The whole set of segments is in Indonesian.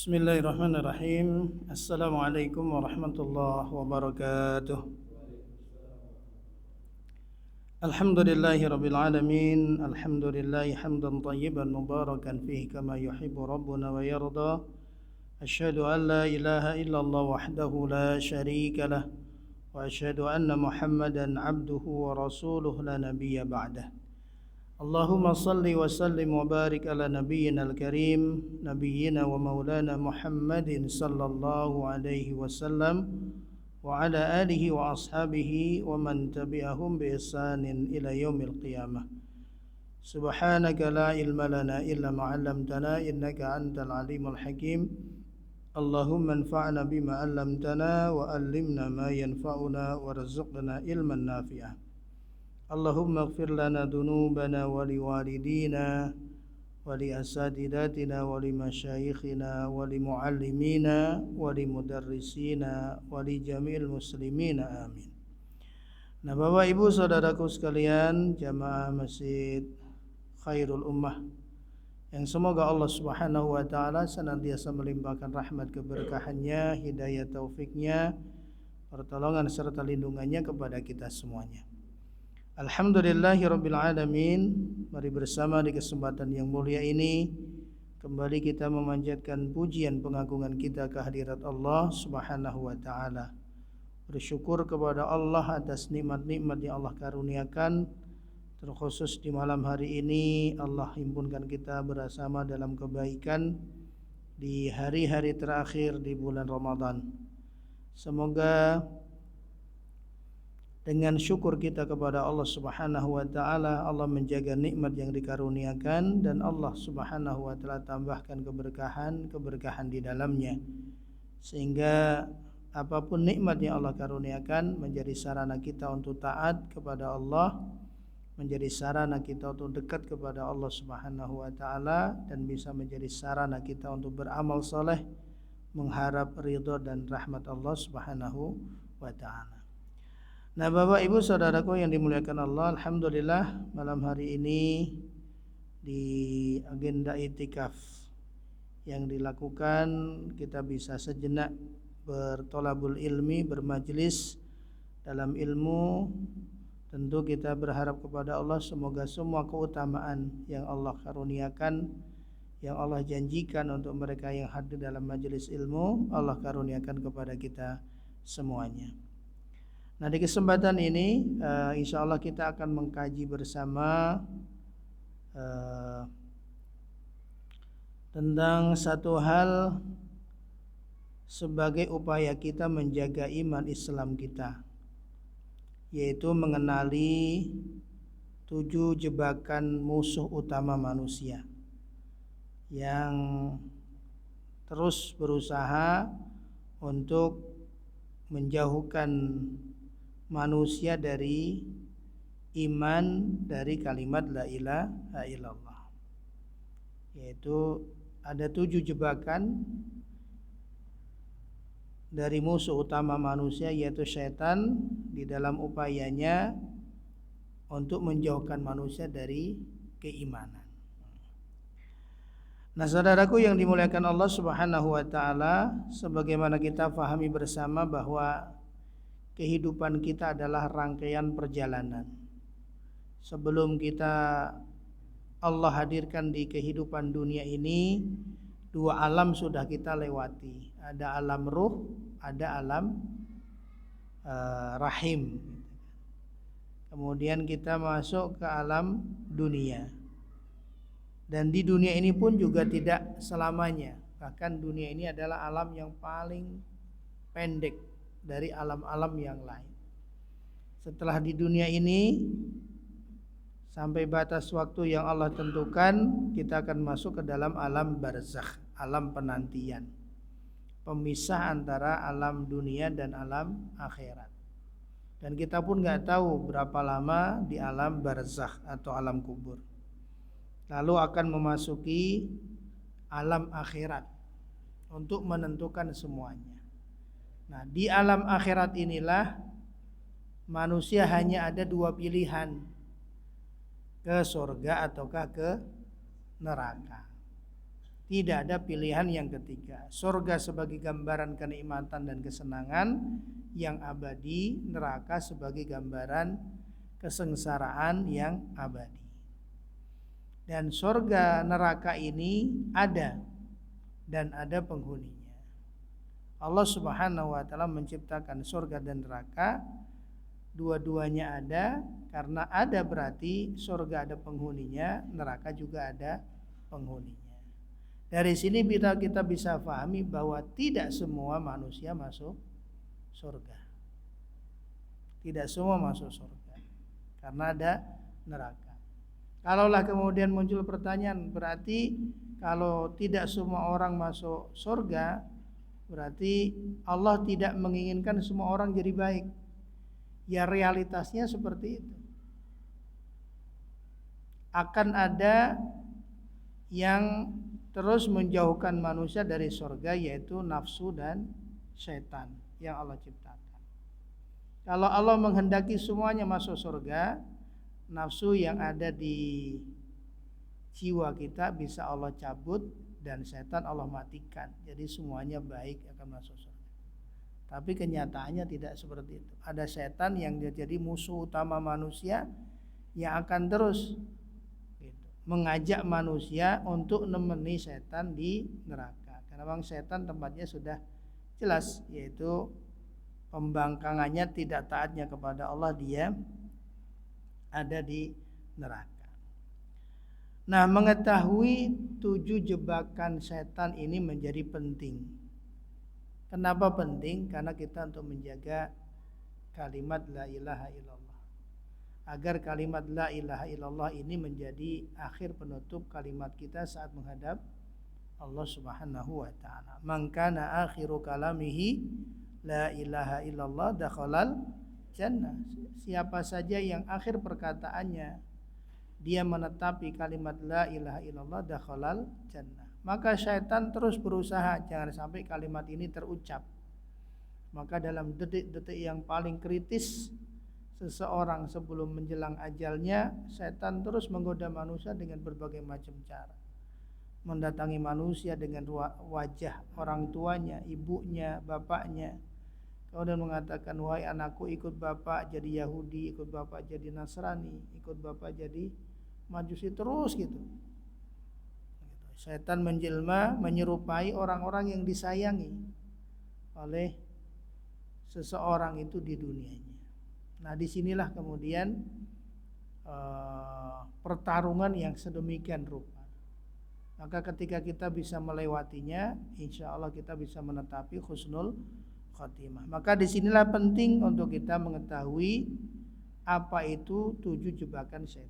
Bismillahirrahmanirrahim. Assalamualaikum warahmatullahi wabarakatuh. Alhamdulillahi rabbil alamin. Alhamdulillahi hamdan tayyiban mubarakan fihi kama yuhibbu rabbuna wa yarda. Asyhadu an la ilaha illallah wahdahu la syarika lah wa asyhadu anna Muhammadan abduhu wa rasuluh la nabiyya ba'dah. Allahumma salli wa sallim wa barik ala nabiyyina al-karim nabiyyina wa maulana Muhammadin sallallahu alaihi wasallam wa ala alihi wa ashabihi wa man tabi'ahum bi ihsanin ila yaumil qiyamah. Subhanaka la ilma lana illa ma 'allamtana innaka antal alimul hakim. Allahumma anfa'na bima 'allamtana wa 'allimna ma yanfa'una warzuqna ilman nafi'ah. Allahumma ighfir lana dhunubana wa liwalidina wa li asatidatina wa li masyayikhina wa li muallimina wa li mudarrisina wa li jami'il muslimina amin. Nah, Bapak Ibu saudaraku sekalian, jamaah Masjid Khairul Ummah yang semoga Allah Subhanahu wa taala senantiasa melimpahkan rahmat keberkahannya, hidayah taufiknya, pertolongan serta lindungannya kepada kita semuanya. Alhamdulillahirabbil alamin. Mari bersama di kesempatan yang mulia ini kembali kita memanjatkan pujian pengagungan kita kehadirat Allah Subhanahu wa taala. Bersyukur kepada Allah atas nikmat-nikmat yang Allah karuniakan, terkhusus di malam hari ini Allah himpunkan kita bersama dalam kebaikan di hari-hari terakhir di bulan Ramadan. Semoga dengan syukur kita kepada Allah Subhanahu wa taala, Allah menjaga nikmat yang dikaruniakan dan Allah Subhanahu wa taala tambahkan keberkahan di dalamnya, sehingga apapun nikmat yang Allah karuniakan menjadi sarana kita untuk taat kepada Allah, menjadi sarana kita untuk dekat kepada Allah Subhanahu wa taala, dan bisa menjadi sarana kita untuk beramal saleh mengharap ridha dan rahmat Allah Subhanahu wa taala. Nah, Bapak Ibu saudaraku yang dimuliakan Allah, alhamdulillah malam hari ini di agenda itikaf yang dilakukan kita bisa sejenak bertolabul ilmi, bermajlis dalam ilmu. Tentu kita berharap kepada Allah semoga semua keutamaan yang Allah karuniakan, yang Allah janjikan untuk mereka yang hadir dalam majelis ilmu, Allah karuniakan kepada kita semuanya. Nah, di kesempatan ini insya Allah kita akan mengkaji bersama tentang satu hal sebagai upaya kita menjaga iman Islam kita, yaitu mengenali 7 jebakan musuh utama manusia yang terus berusaha untuk menjauhkan manusia dari iman, dari kalimat la ilaha illallah. Yaitu ada 7 jebakan dari musuh utama manusia, yaitu syaitan, di dalam upayanya untuk menjauhkan manusia dari keimanan. Nah, saudaraku yang dimuliakan Allah Subhanahu wa taala, sebagaimana kita pahami bersama bahwa kehidupan kita adalah rangkaian perjalanan. Sebelum Allah hadirkan di kehidupan dunia ini, 2 alam sudah kita lewati. Ada alam ruh, ada alam rahim. Kemudian kita masuk ke alam dunia. Dan di dunia ini pun juga tidak selamanya. Bahkan dunia ini adalah alam yang paling pendek dari alam-alam yang lain. Setelah di dunia ini, sampai batas waktu yang Allah tentukan, kita akan masuk ke dalam alam barzakh, alam penantian, pemisah antara alam dunia dan alam akhirat. Dan kita pun gak tahu berapa lama di alam barzakh atau alam kubur. Lalu akan memasuki alam akhirat untuk menentukan semuanya. Nah, di alam akhirat inilah manusia hanya ada 2 pilihan, ke surga ataukah ke neraka. Tidak ada pilihan yang ketiga. Surga sebagai gambaran kenikmatan dan kesenangan yang abadi, neraka sebagai gambaran kesengsaraan yang abadi. Dan surga neraka ini ada dan ada penghuninya. Allah Subhanahu wa taala menciptakan surga dan neraka, dua-duanya ada. Karena ada berarti surga ada penghuninya, neraka juga ada penghuninya. Dari sini kita bisa pahami bahwa tidak semua manusia masuk surga. Tidak semua masuk surga karena ada neraka. Kalaulah kemudian muncul pertanyaan, berarti kalau tidak semua orang masuk surga, berarti Allah tidak menginginkan semua orang jadi baik. Ya realitasnya seperti itu. Akan ada yang terus menjauhkan manusia dari surga, yaitu nafsu dan syaitan yang Allah ciptakan. Kalau Allah menghendaki semuanya masuk surga, nafsu yang ada di jiwa kita bisa Allah cabut dan setan Allah matikan. Jadi semuanya baik akan masuk surga. Tapi kenyataannya tidak seperti itu. Ada setan yang jadi musuh utama manusia yang akan terus mengajak manusia untuk nemeni setan di neraka. Karena memang setan tempatnya sudah jelas, yaitu pembangkangannya, tidak taatnya kepada Allah, dia ada di neraka. Nah, mengetahui 7 jebakan setan ini menjadi penting. Kenapa penting? Karena kita untuk menjaga kalimat la ilaha illallah. Agar kalimat la ilaha illallah ini menjadi akhir penutup kalimat kita saat menghadap Allah Subhanahu wa taala. Man kana akhiru kalamihi la ilaha illallah dakhalal jannah. Siapa saja yang akhir perkataannya dia menetapi kalimat la ilaha illallah dakhalal jannah. Maka syaitan terus berusaha jangan sampai kalimat ini terucap. Maka dalam detik-detik yang paling kritis seseorang sebelum menjelang ajalnya, setan terus menggoda manusia dengan berbagai macam cara. Mendatangi manusia dengan wajah orang tuanya, ibunya, bapaknya. Kemudian mengatakan, wahai anakku, ikut bapak jadi Yahudi, ikut bapak jadi Nasrani, ikut bapak jadi Majusi, terus gitu. Setan menjelma menyerupai orang-orang yang disayangi oleh seseorang itu di dunianya. Nah, disinilah kemudian pertarungan yang sedemikian rupa. Maka ketika kita bisa melewatinya, insya Allah kita bisa menetapi husnul khotimah. Maka disinilah penting untuk kita mengetahui apa itu 7 jebakan setan.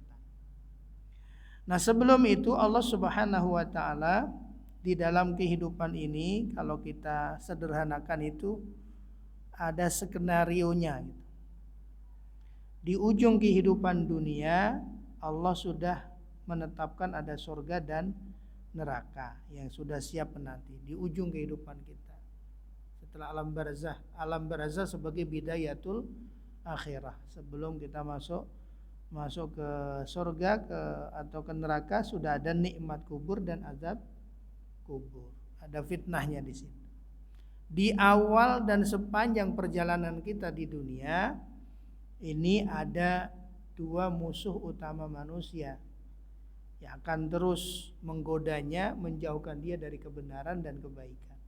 Nah, sebelum itu Allah Subhanahu wa taala di dalam kehidupan ini, kalau kita sederhanakan itu ada skenarionya gitu. Di ujung kehidupan dunia Allah sudah menetapkan ada surga dan neraka yang sudah siap menanti di ujung kehidupan kita. Setelah alam barzah sebagai bidayatul akhirah. Sebelum kita masuk ke surga atau ke neraka sudah ada nikmat kubur dan azab kubur. Ada fitnahnya di situ. Di awal dan sepanjang perjalanan kita di dunia ini ada 2 musuh utama manusia yang akan terus menggodanya, menjauhkan dia dari kebenaran dan kebaikan.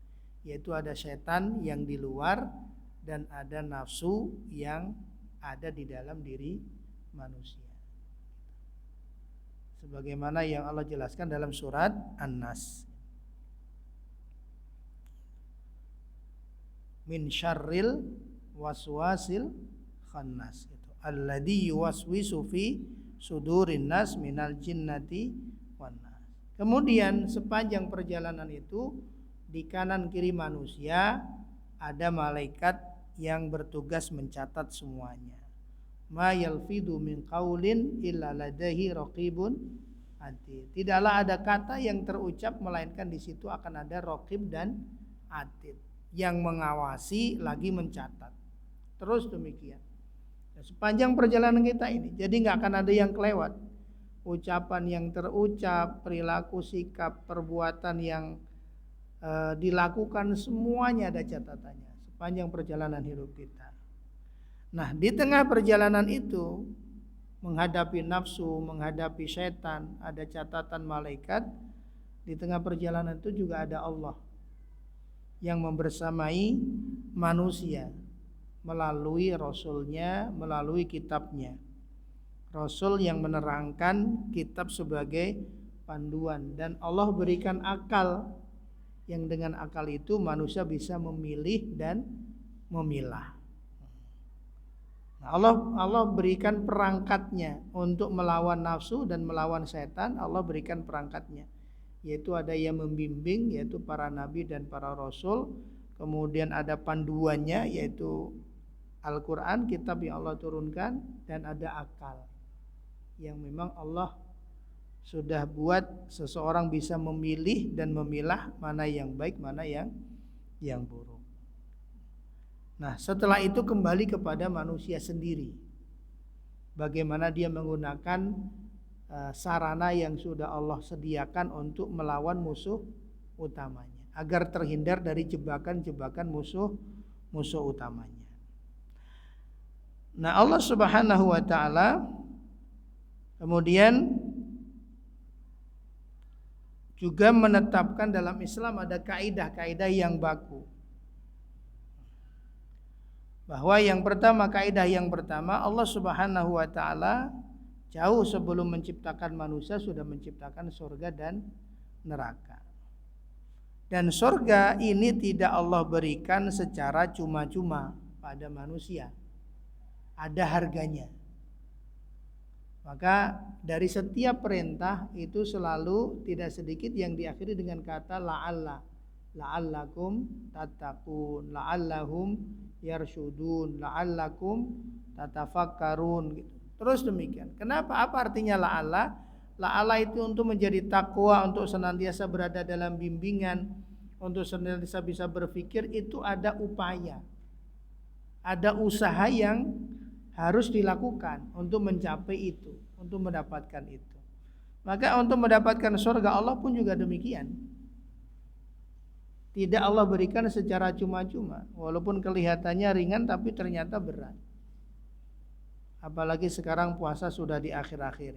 Yaitu ada setan yang di luar dan ada nafsu yang ada di dalam diri manusia. Sebagaimana yang Allah jelaskan dalam surat An-Nas. Min syarril waswasil khannas itu alladzi yuwaswisu fi sudurin nas minal jinnati wan nas. Kemudian sepanjang perjalanan itu di kanan kiri manusia ada malaikat yang bertugas mencatat semuanya. Ma yalfidu min qaulin illa ladaihi raqibun atid. Tidaklah ada kata yang terucap melainkan di situ akan ada raqib dan atid yang mengawasi lagi mencatat. Terus demikian. Sepanjang perjalanan kita ini, jadi nggak akan ada yang kelewat. ucapan yang terucap, perilaku, sikap, perbuatan yang dilakukan, semuanya ada catatannya sepanjang perjalanan hidup kita. Nah, di tengah perjalanan itu menghadapi nafsu, menghadapi setan, ada catatan malaikat. Di tengah perjalanan itu juga ada Allah yang membersamai manusia melalui Rasulnya, melalui kitabnya. Rasul yang menerangkan kitab sebagai panduan, dan Allah berikan akal, yang dengan akal itu manusia bisa memilih dan memilah. Nah, Allah berikan perangkatnya untuk melawan nafsu dan melawan setan. Allah berikan perangkatnya, yaitu ada yang membimbing, yaitu para nabi dan para rasul. Kemudian ada panduannya, yaitu Al-Quran, kitab yang Allah turunkan. Dan ada akal yang memang Allah sudah buat seseorang bisa memilih dan memilah mana yang baik, mana yang buruk. Nah, setelah itu kembali kepada manusia sendiri, bagaimana dia menggunakan sarana yang sudah Allah sediakan untuk melawan musuh utamanya, agar terhindar dari jebakan-jebakan musuh utamanya. Nah, Allah Subhanahu wa taala kemudian juga menetapkan dalam Islam ada kaidah-kaidah yang baku. Bahwa yang pertama, kaidah yang pertama, Allah Subhanahu wa taala jauh sebelum menciptakan manusia sudah menciptakan surga dan neraka. Dan surga ini tidak Allah berikan secara cuma-cuma pada manusia. Ada harganya. Maka dari setiap perintah itu selalu tidak sedikit yang diakhiri dengan kata la'alla, la'allakum tattaqun, la'allahum yarsyudun, la'allakum tatafakkarun gitu. Terus demikian. Kenapa? Apa artinya la'alla? La'alla itu untuk menjadi takwa, untuk senantiasa berada dalam bimbingan, untuk senantiasa bisa berpikir. Itu ada upaya, ada usaha yang harus dilakukan untuk mencapai itu, untuk mendapatkan itu. Maka untuk mendapatkan surga Allah pun juga demikian. Tidak Allah berikan secara cuma-cuma, walaupun kelihatannya ringan tapi ternyata berat. Apalagi sekarang puasa sudah di akhir-akhir.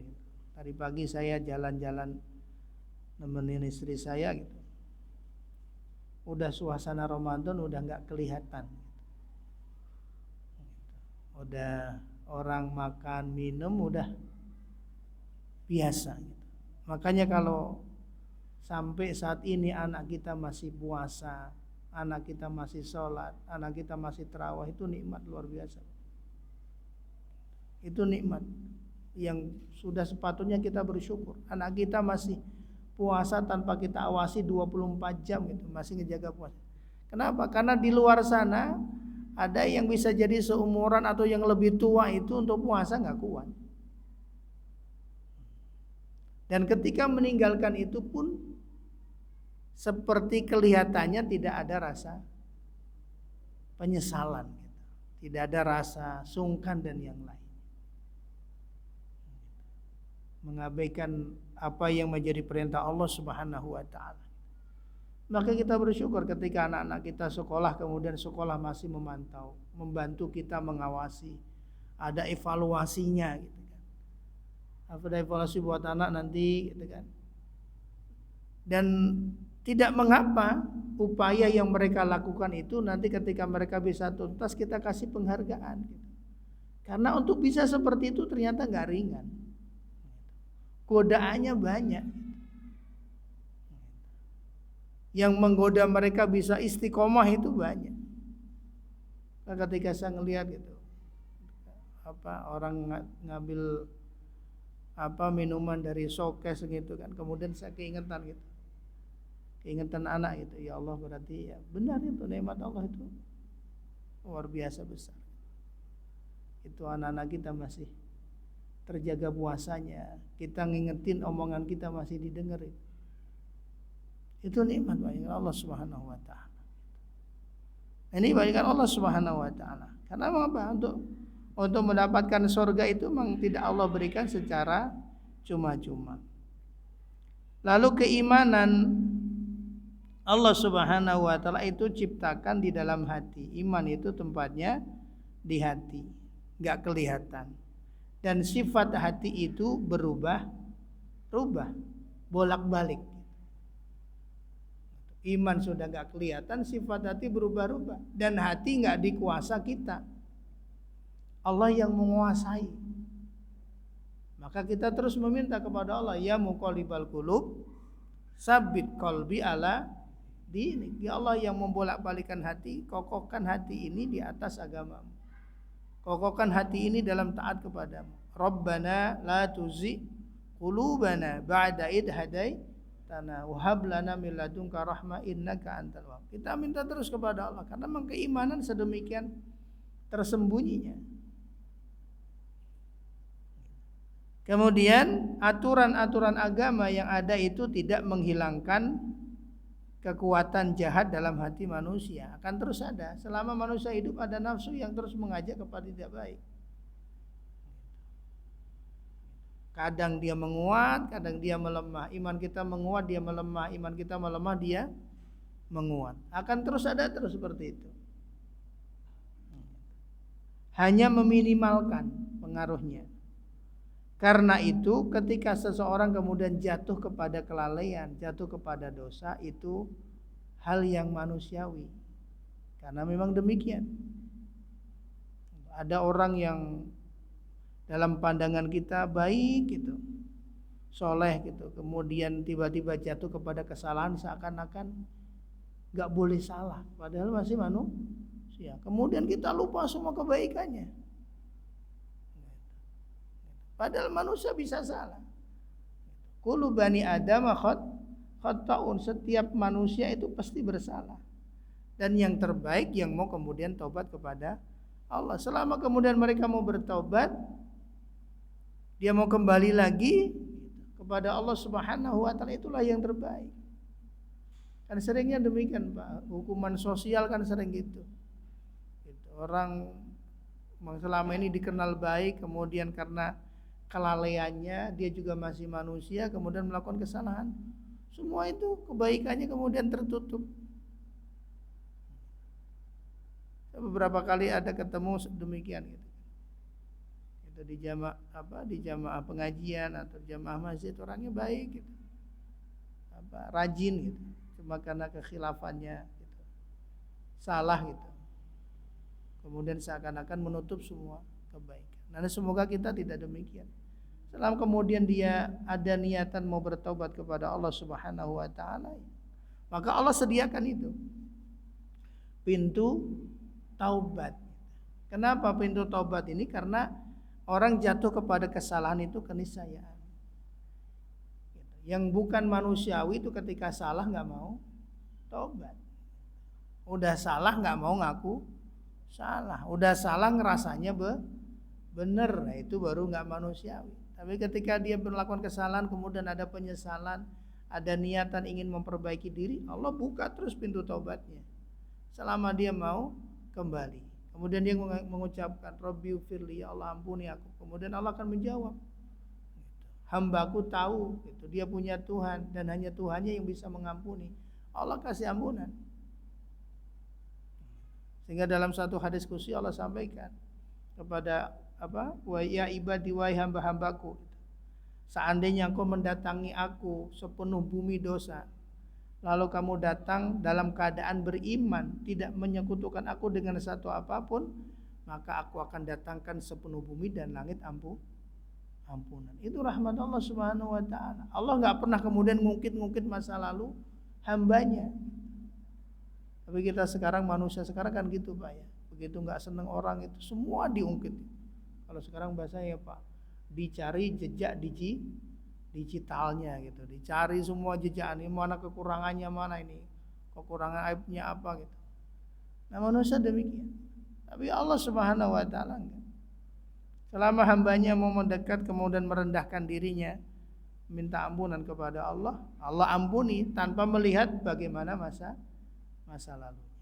Tadi pagi saya jalan-jalan nemenin istri saya gitu. Udah suasana Ramadan udah nggak kelihatan. Udah orang makan minum udah biasa gitu. Makanya kalau sampai saat ini anak kita masih puasa, anak kita masih sholat, anak kita masih tarawih, itu nikmat luar biasa. Itu nikmat yang sudah sepatutnya kita bersyukur. Anak kita masih puasa tanpa kita awasi 24 jam gitu, masih ngejaga puasa. Kenapa? Karena di luar sana ada yang bisa jadi seumuran atau yang lebih tua itu untuk puasa nggak kuat. Dan ketika meninggalkan itu pun seperti kelihatannya tidak ada rasa penyesalan gitu. Tidak ada rasa sungkan dan yang lain. Mengabaikan apa yang menjadi perintah Allah Subhanahu wa taala. Maka kita bersyukur ketika anak-anak kita sekolah, kemudian sekolah masih memantau, membantu kita mengawasi, ada evaluasinya gitu kan. Ada evaluasi buat anak nanti gitu kan. Dan tidak mengapa upaya yang mereka lakukan itu nanti ketika mereka bisa tuntas kita kasih penghargaan gitu. Karena untuk bisa seperti itu ternyata nggak ringan. Godaannya banyak. Yang menggoda mereka bisa istiqomah itu banyak. Nah, ketika saya ngelihat gitu, orang ngambil minuman dari showcase gitu kan, kemudian saya keingetan gitu, keingetan anak gitu, ya Allah berarti ya benar itu nikmat Allah itu luar biasa besar. Itu anak-anak kita masih terjaga puasanya, kita ngingetin omongan kita masih didengerin. Itu nikmat bagi Allah Subhanahu wa taala. Ini bagi Allah Subhanahu wa taala. Karena apa? Untuk mendapatkan surga itu memang tidak Allah berikan secara cuma-cuma. Lalu keimanan Allah Subhanahu wa taala itu ciptakan di dalam hati. Iman itu tempatnya di hati, enggak kelihatan. Dan sifat hati itu berubah-ubah, bolak-balik. Iman sudah enggak kelihatan, sifat hati berubah-ubah. Dan hati enggak dikuasa kita. Allah yang menguasai. Maka kita terus meminta kepada Allah, ya muqallibal qulub, sabit qalbi ala dinik. Ya Allah yang membolak-balikan hati, kokohkan hati ini di atas agamamu. Kokohkan hati ini dalam taat kepadamu. Rabbana la tuzigh qulubana ba'da idh hadaitana wa hab lana min ladunka rahmah innaka antal wahhab. Kita minta terus kepada Allah karena memang keimanan sedemikian tersembunyinya. Kemudian aturan-aturan agama yang ada itu tidak menghilangkan kekuatan jahat dalam hati manusia. Akan terus ada. Selama manusia hidup ada nafsu yang terus mengajak kepada tidak baik. Kadang dia menguat, kadang dia melemah. Iman kita menguat, dia melemah. Iman kita melemah, dia menguat. Akan terus ada terus seperti itu. Hanya meminimalkan pengaruhnya. Karena itu ketika seseorang kemudian jatuh kepada kelalaian, jatuh kepada dosa, itu hal yang manusiawi. Karena memang demikian. Ada orang yang dalam pandangan kita baik gitu, soleh gitu, kemudian tiba-tiba jatuh kepada kesalahan seakan-akan gak boleh salah, padahal masih manusia. Kemudian kita lupa semua kebaikannya. Padahal manusia bisa salah. Kullu bani Adam khata'un, setiap manusia itu pasti bersalah. Dan yang terbaik yang mau kemudian taubat kepada Allah. Selama kemudian mereka mau bertaubat, dia mau kembali lagi kepada Allah Subhanahu wa taala, itulah yang terbaik. Kan seringnya demikian, Pak. Hukuman sosial kan sering gitu. Orang selama ini dikenal baik, kemudian karena kelalaiannya, dia juga masih manusia, kemudian melakukan kesalahan. Semua itu kebaikannya kemudian tertutup. Beberapa kali ada ketemu demikian gitu. Itu di jamaah pengajian atau jamaah masjid, orangnya baik gitu. Rajin gitu. Cuma karena kekhilafannya gitu. Salah gitu. Kemudian seakan-akan menutup semua kebaikan. Nah, semoga kita tidak demikian. Selama kemudian dia ada niatan mau bertaubat kepada Allah Subhanahu wa taala, maka Allah sediakan itu pintu taubat. Kenapa pintu taubat ini? Karena orang jatuh kepada kesalahan itu keniscayaan. Yang bukan manusiawi itu ketika salah nggak mau taubat. Udah salah nggak mau ngaku salah. Udah salah ngerasanya benar, nah itu baru nggak manusiawi. Tapi ketika dia melakukan kesalahan, kemudian ada penyesalan, ada niatan ingin memperbaiki diri, Allah buka terus pintu taubatnya. Selama dia mau kembali. Kemudian dia mengucapkan, Rabbighfirli, ya Allah ampuni aku. Kemudian Allah akan menjawab, hambaku tahu, gitu, dia punya Tuhan dan hanya Tuhannya yang bisa mengampuni. Allah kasih ampunan. Sehingga dalam satu hadis qudsi Allah sampaikan kepada wa ya ibadi wahai hamba-hambaku, seandainya engkau mendatangi aku sepenuh bumi dosa, lalu kamu datang dalam keadaan beriman, tidak menyekutukan aku dengan satu apapun, maka aku akan datangkan sepenuh bumi dan langit ampunan. Itu rahmat Allah Subhanahu wa taala. Allah enggak pernah kemudian ngungkit-ngungkit masa lalu hambanya. Tapi kita sekarang, manusia sekarang kan gitu, Pak ya. Begitu enggak seneng orang itu semua diungkit. Kalau sekarang bahasanya Pak, dicari jejak digitalnya gitu, dicari semua jejak ini, mana kekurangannya, mana ini kekurangan aibnya apa gitu. Nah manusia demikian. Tapi Allah Subhanahu wa taala enggak. Selama hambanya mau mendekat kemudian merendahkan dirinya, minta ampunan kepada Allah, Allah ampuni tanpa melihat bagaimana masa lalunya.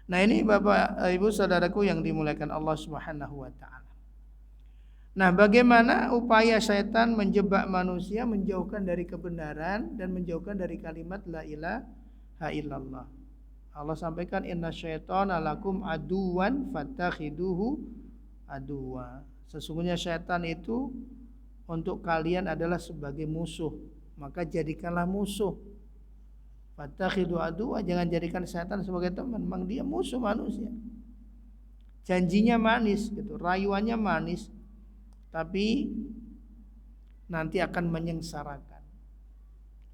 Nah ini Bapak Ibu saudaraku yang dimuliakan Allah Subhanahu wa taala. Nah, bagaimana upaya syaitan menjebak manusia, menjauhkan dari kebenaran dan menjauhkan dari kalimat la ilaha illallah. Allah sampaikan inna syaitana lakum aduwan fattakhiduhu aduwa. Sesungguhnya syaitan itu untuk kalian adalah sebagai musuh, maka jadikanlah musuh. Fattakhidu aduwa, jangan jadikan syaitan sebagai teman, memang dia musuh manusia. Janjinya manis gitu, rayuannya manis, tapi nanti akan menyengsarakan,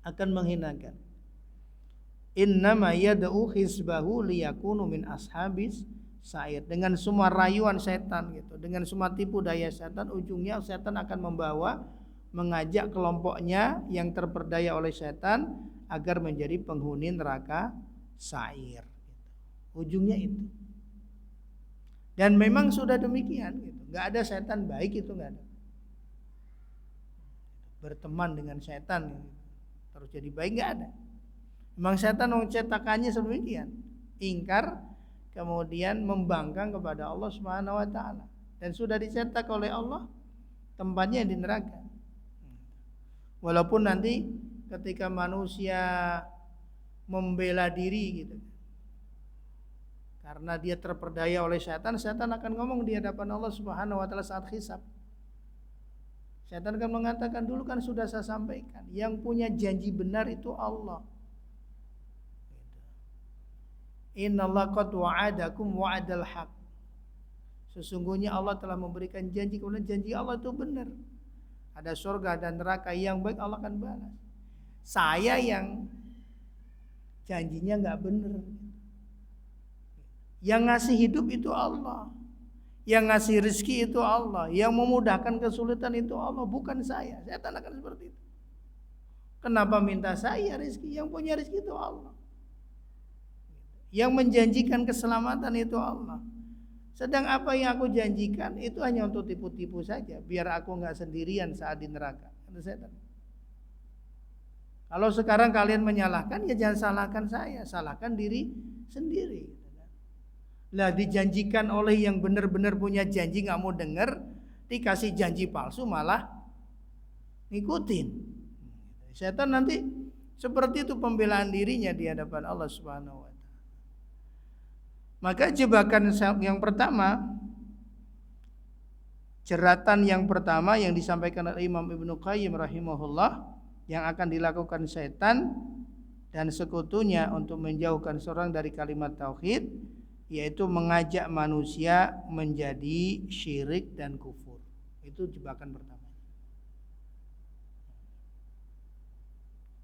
akan menghinakan. Innama yad'u hizbahu liyakunu min ashabis sa'ir. Dengan semua rayuan setan gitu, dengan semua tipu daya setan, ujungnya setan akan mengajak kelompoknya yang terperdaya oleh setan agar menjadi penghuni neraka sa'ir. Ujungnya itu. Dan memang sudah demikian gitu. Enggak ada setan baik, itu enggak ada. Berteman dengan setan gitu, terus jadi baik, enggak ada. Memang setan cetakannya sedemikian, ingkar, kemudian membangkang kepada Allah Subhanahu wa taala, dan sudah dicetak oleh Allah tempatnya di neraka. Walaupun nanti ketika manusia membela diri gitu, karena dia terperdaya oleh setan, setan akan ngomong di hadapan Allah Subhanahu wa taala saat hisab. Setan akan mengatakan, dulu kan sudah saya sampaikan, yang punya janji benar itu Allah. Innallaha qad wa'adakum wa'adal haq. Sesungguhnya Allah telah memberikan janji, kemudian janji Allah itu benar. Ada surga dan neraka yang baik, Allah akan balas. Saya yang janjinya enggak benar. Yang ngasih hidup itu Allah, yang ngasih rezeki itu Allah, yang memudahkan kesulitan itu Allah, bukan saya. Saya tanyakan seperti itu. Kenapa minta saya rezeki? Yang punya rezeki itu Allah. Yang menjanjikan keselamatan itu Allah. Sedang apa yang aku janjikan itu hanya untuk tipu-tipu saja, biar aku enggak sendirian saat di neraka. Kata setan. Kalau sekarang kalian menyalahkan, ya jangan salahkan saya, salahkan diri sendiri. Lah, dijanjikan oleh yang benar-benar punya janji nggak mau dengar, dikasih janji palsu malah ngikutin. Setan nanti seperti itu pembelaan dirinya di hadapan Allah Subhanahu wa taala. Maka jebakan yang pertama, jeratan yang pertama yang disampaikan oleh Imam Ibnu Qayyim rahimahullah, yang akan dilakukan setan dan sekutunya untuk menjauhkan seorang dari kalimat tauhid, yaitu mengajak manusia menjadi syirik dan kufur. Itu jebakan pertama.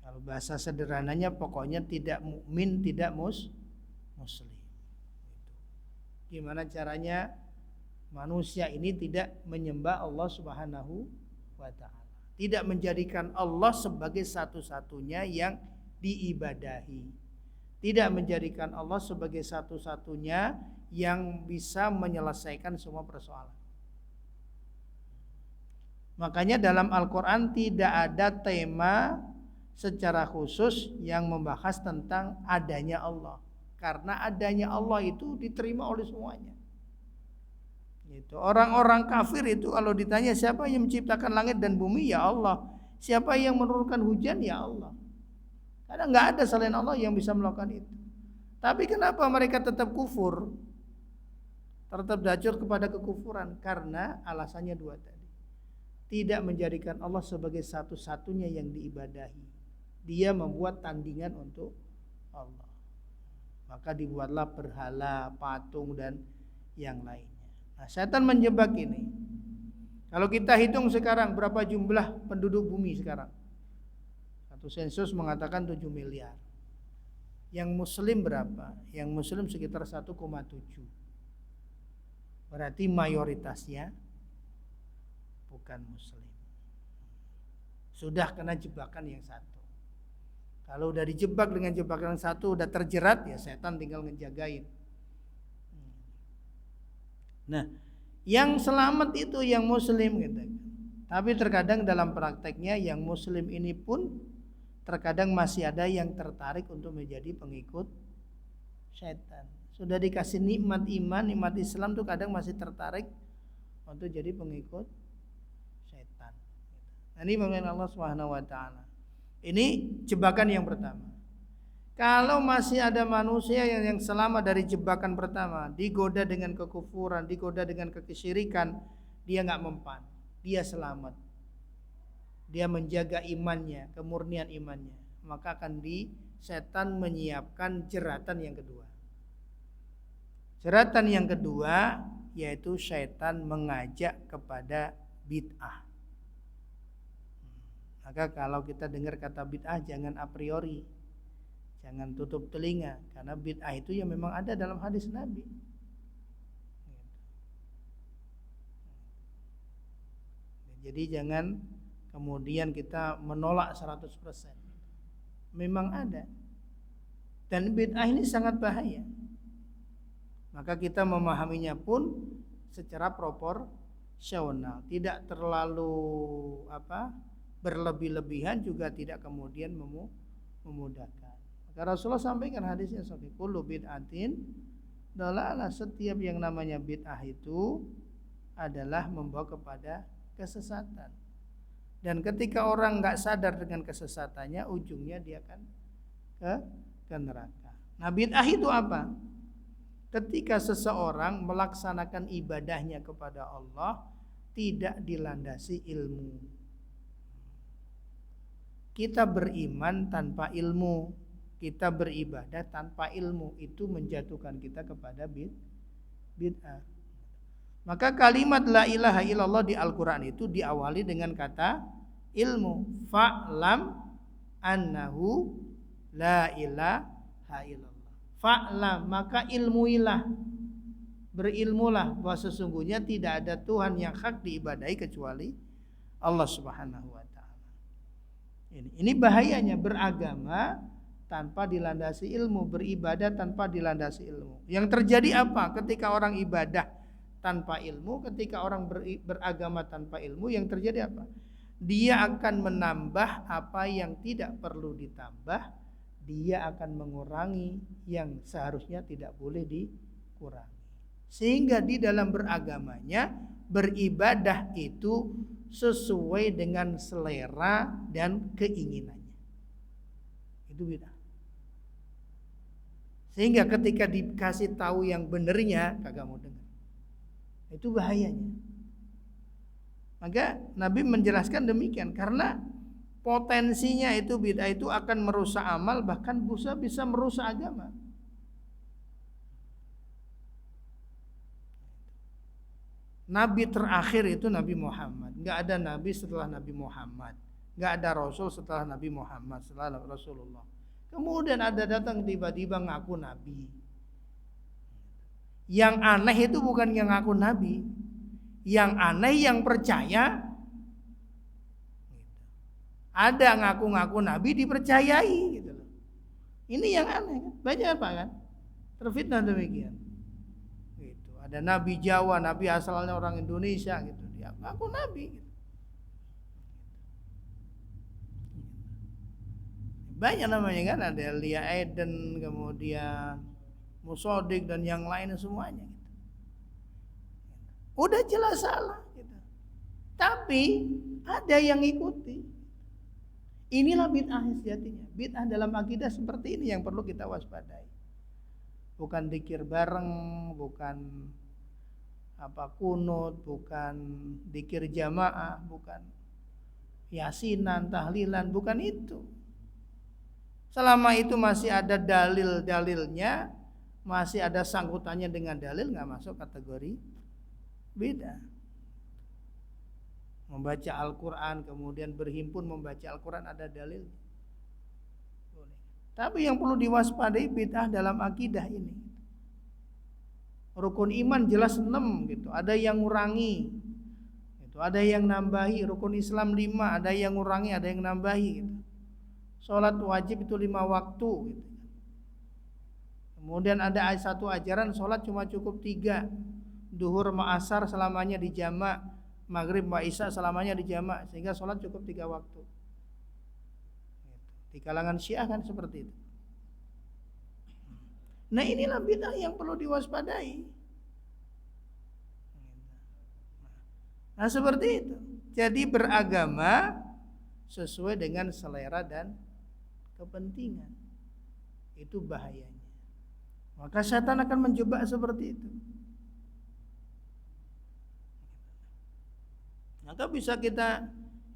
Kalau bahasa sederhananya, pokoknya tidak mukmin, tidak muslim. Gimana caranya manusia ini tidak menyembah Allah Subhanahu wa taala, tidak menjadikan Allah sebagai satu-satunya yang diibadahi, tidak menjadikan Allah sebagai satu-satunya yang bisa menyelesaikan semua persoalan. Makanya dalam Al-Quran tidak ada tema secara khusus yang membahas tentang adanya Allah, karena adanya Allah itu diterima oleh semuanya. Itu orang-orang kafir itu kalau ditanya siapa yang menciptakan langit dan bumi, ya Allah. Siapa yang menurunkan hujan, ya Allah. Karena nggak ada selain Allah yang bisa melakukan itu. Tapi kenapa mereka tetap kufur, tetap dacur kepada kekufuran? Karena alasannya dua tadi. Tidak menjadikan Allah sebagai satu-satunya yang diibadahi. Dia membuat tandingan untuk Allah. Maka dibuatlah berhala, patung, dan yang lainnya. Nah, setan menjebak ini. Kalau kita hitung sekarang berapa jumlah penduduk bumi sekarang? Satu sensus mengatakan 7 miliar. Yang muslim berapa? Yang muslim sekitar 1,7. Berarti mayoritasnya bukan muslim. Sudah kena jebakan yang satu. Kalau udah dijebak dengan jebakan yang satu, udah terjerat, ya setan tinggal ngejagain. Nah, yang selamat itu yang muslim gitu. Tapi terkadang dalam prakteknya yang muslim ini pun terkadang masih ada yang tertarik untuk menjadi pengikut setan. Sudah dikasih nikmat iman, nikmat Islam tuh kadang masih tertarik untuk jadi pengikut Ini pemilihan Allah Subhanahu wa taala. Ini jebakan yang pertama. Kalau masih ada manusia yang selamat dari jebakan pertama, digoda dengan kekufuran, digoda dengan kesyirikan, dia enggak mempan. Dia selamat. Dia menjaga imannya, kemurnian imannya. Maka akan setan menyiapkan jeratan yang kedua. Jeratan yang kedua yaitu syaitan mengajak kepada bid'ah. Maka kalau kita dengar kata bid'ah jangan a priori, jangan tutup telinga, karena bid'ah itu ya memang ada dalam hadis Nabi. Jadi jangan kemudian kita menolak 100%. Memang ada. Dan bid'ah ini sangat bahaya. Maka kita memahaminya pun secara proporsional, tidak terlalu berlebih-lebihan, juga tidak kemudian memudahkan. Maka Rasulullah sampaikan hadisnya sahih, kullu bid'atin dalalah, setiap yang namanya bid'ah itu adalah membawa kepada kesesatan. Dan ketika orang enggak sadar dengan kesesatannya, ujungnya dia akan ke neraka. Nah, bid'ah itu apa? Ketika seseorang melaksanakan ibadahnya kepada Allah tidak dilandasi ilmu. Kita beriman tanpa ilmu, kita beribadah tanpa ilmu, itu menjatuhkan kita kepada bid'ah. Maka kalimat la ilaha illallah di Al-Quran itu diawali dengan kata ilmu. Fa'lam annahu la ilaha illallah. Fa'lam, maka ilmuilah, berilmulah bahwa sesungguhnya tidak ada Tuhan yang hak diibadahi kecuali Allah Subhanahu wa taala. Ini bahayanya beragama tanpa dilandasi ilmu, beribadah tanpa dilandasi ilmu. Yang terjadi apa? Ketika orang ibadah tanpa ilmu, ketika orang beragama tanpa ilmu, yang terjadi apa? Dia akan menambah apa yang tidak perlu ditambah, dia akan mengurangi yang seharusnya tidak boleh dikurangi. Sehingga di dalam beragamanya, beribadah itu sesuai dengan selera dan keinginannya. Itu beda. Sehingga ketika dikasih tahu yang benernya kagak mau dengar. Itu bahayanya. Maka Nabi menjelaskan demikian, karena potensinya itu bid'ah itu akan merusak amal, bahkan bisa merusak agama. Nabi terakhir itu Nabi Muhammad. Enggak ada nabi setelah Nabi Muhammad. Enggak ada rasul setelah Nabi Muhammad, setelah Rasulullah. Kemudian ada datang tiba-tiba ngaku nabi. Yang aneh itu bukan yang ngaku nabi. Yang aneh yang percaya. Ada ngaku-ngaku nabi dipercayai gitu loh. Ini yang aneh kan? Banyak apa kan? Terfitnah demikian. Gitu. Ada nabi Jawa, nabi asalnya orang Indonesia gitu. Dia ngaku nabi gitu. Banyak namanya kan, ada Lia Eden, kemudian Musodik dan yang lain semuanya gitu. Udah jelas salah gitu. Tapi ada yang ikuti. Inilah bid'ah sejatinya. Bid'ah dalam akidah seperti ini yang perlu kita waspadai. Bukan dzikir bareng, bukan kunut, bukan dzikir jamaah, bukan yasinan, tahlilan, bukan itu. Selama itu masih ada dalil-dalilnya, masih ada sangkutannya dengan dalil, nggak masuk kategori bid'ah. Membaca Al-Quran, kemudian berhimpun membaca Al-Quran, ada dalil. Tapi yang perlu diwaspadai bid'ah dalam akidah ini. Rukun iman jelas 6 gitu, ada yang ngurangi gitu, ada yang nambahi. Rukun Islam 5, ada yang ngurangi, ada yang nambahi gitu. Sholat wajib itu 5 waktu gitu. Kemudian ada satu ajaran sholat cuma cukup 3, duhur ma asar selamanya di jamak, maghrib wa isya selamanya di jamak, sehingga sholat cukup 3 waktu. Di kalangan Syiah kan seperti itu. Nah, inilah bid'ah yang perlu diwaspadai. Nah, seperti itu. Jadi beragama sesuai dengan selera dan kepentingan. Itu bahayanya. Maka setan akan menjebak seperti itu. Maka bisa kita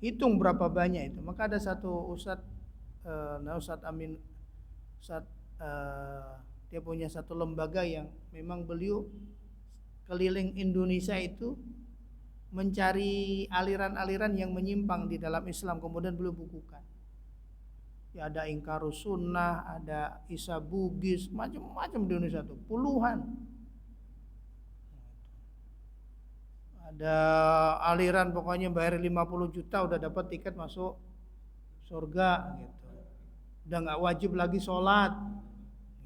hitung berapa banyak itu. Maka ada satu Ustadz Amin, dia punya satu lembaga yang memang beliau keliling Indonesia itu mencari aliran-aliran yang menyimpang di dalam Islam, kemudian beliau bukukan. Ya, ada Ingkarus Sunnah, ada Isa Bugis, macam-macam di Indonesia tuh, puluhan. Ada aliran pokoknya bayar 50 juta udah dapat tiket masuk surga gitu. Udah nggak wajib lagi sholat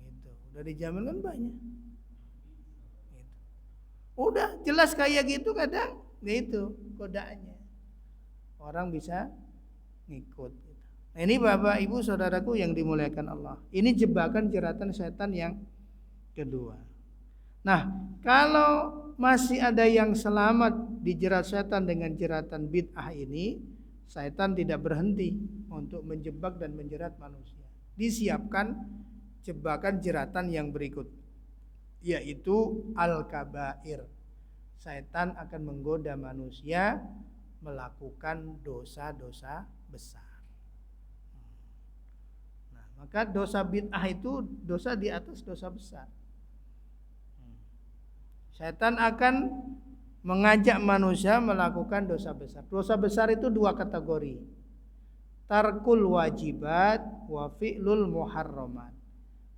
gitu. Udah dijamin kan banyak gitu. Udah jelas kayak gitu kadang itu godaannya, orang bisa ngikut gitu. Nah, ini Bapak Ibu Saudaraku yang dimuliakan Allah, ini jebakan jeratan setan yang kedua. Nah, kalau masih ada yang selamat dijerat setan dengan jeratan bid'ah ini, setan tidak berhenti untuk menjebak dan menjerat manusia. Disiapkan jebakan jeratan yang berikut, yaitu al-kabair. Setan akan menggoda manusia melakukan dosa-dosa besar. Nah, maka dosa bid'ah itu dosa di atas dosa besar. Setan akan mengajak manusia melakukan dosa besar. Dosa besar itu dua kategori. Tarkul wajibat wa fi'lul muharramat.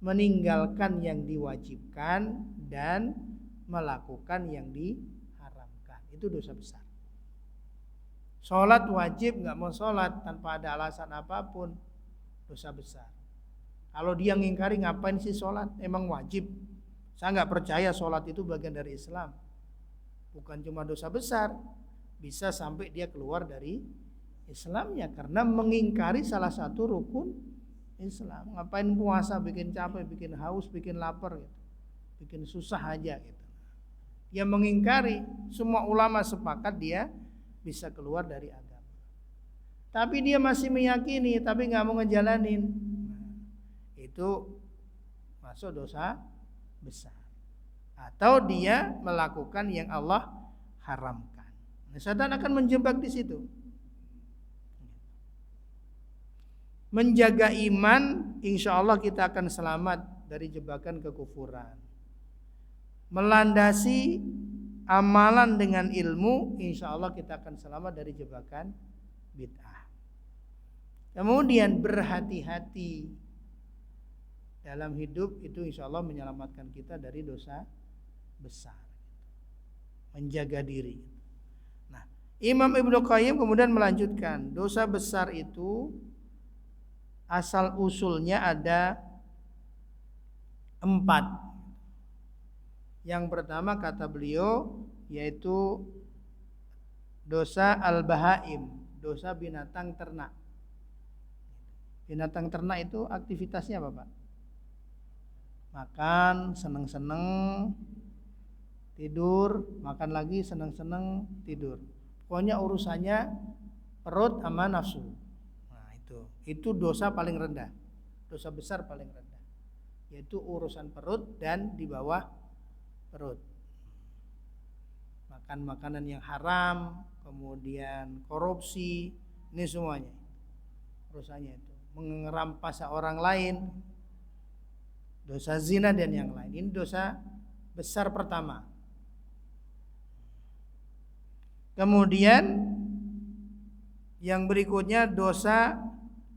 Meninggalkan yang diwajibkan dan melakukan yang diharamkan. Itu dosa besar. Sholat wajib, gak mau sholat tanpa ada alasan apapun, dosa besar. Kalau dia ngingkari, ngapain sih sholat? Emang wajib. Saya nggak percaya sholat itu bagian dari Islam. Bukan cuma dosa besar, bisa sampai dia keluar dari Islamnya karena mengingkari salah satu rukun Islam. Ngapain puasa, bikin capek, bikin haus, bikin lapar gitu. Bikin susah aja gitu. Dia mengingkari, semua ulama sepakat dia bisa keluar dari agama. Tapi dia masih meyakini, tapi nggak mau ngejalanin. Nah, itu masuk dosa besar. Atau dia melakukan yang Allah haramkan. Nah, setan akan menjebak di situ. Menjaga iman, insya Allah kita akan selamat dari jebakan kekufuran. Melandasi amalan dengan ilmu, insya Allah kita akan selamat dari jebakan bid'ah. Kemudian berhati-hati dalam hidup, itu insya Allah menyelamatkan kita dari dosa besar. Menjaga diri. Nah, Imam Ibnu Qayyim kemudian melanjutkan, dosa besar itu asal usulnya ada 4. Yang pertama kata beliau yaitu dosa al-bahaim, dosa binatang ternak. Binatang ternak itu aktivitasnya apa, Pak? Makan, seneng-seneng, tidur, makan lagi, seneng-seneng, tidur. Pokoknya urusannya perut sama nafsu. Nah, itu dosa paling rendah. Dosa besar paling rendah. Yaitu urusan perut dan di bawah perut. Makan makanan yang haram, kemudian korupsi, ini semuanya urusannya itu. Mengerampas orang lain, dosa zina dan yang lain. Ini dosa besar pertama. Kemudian yang berikutnya dosa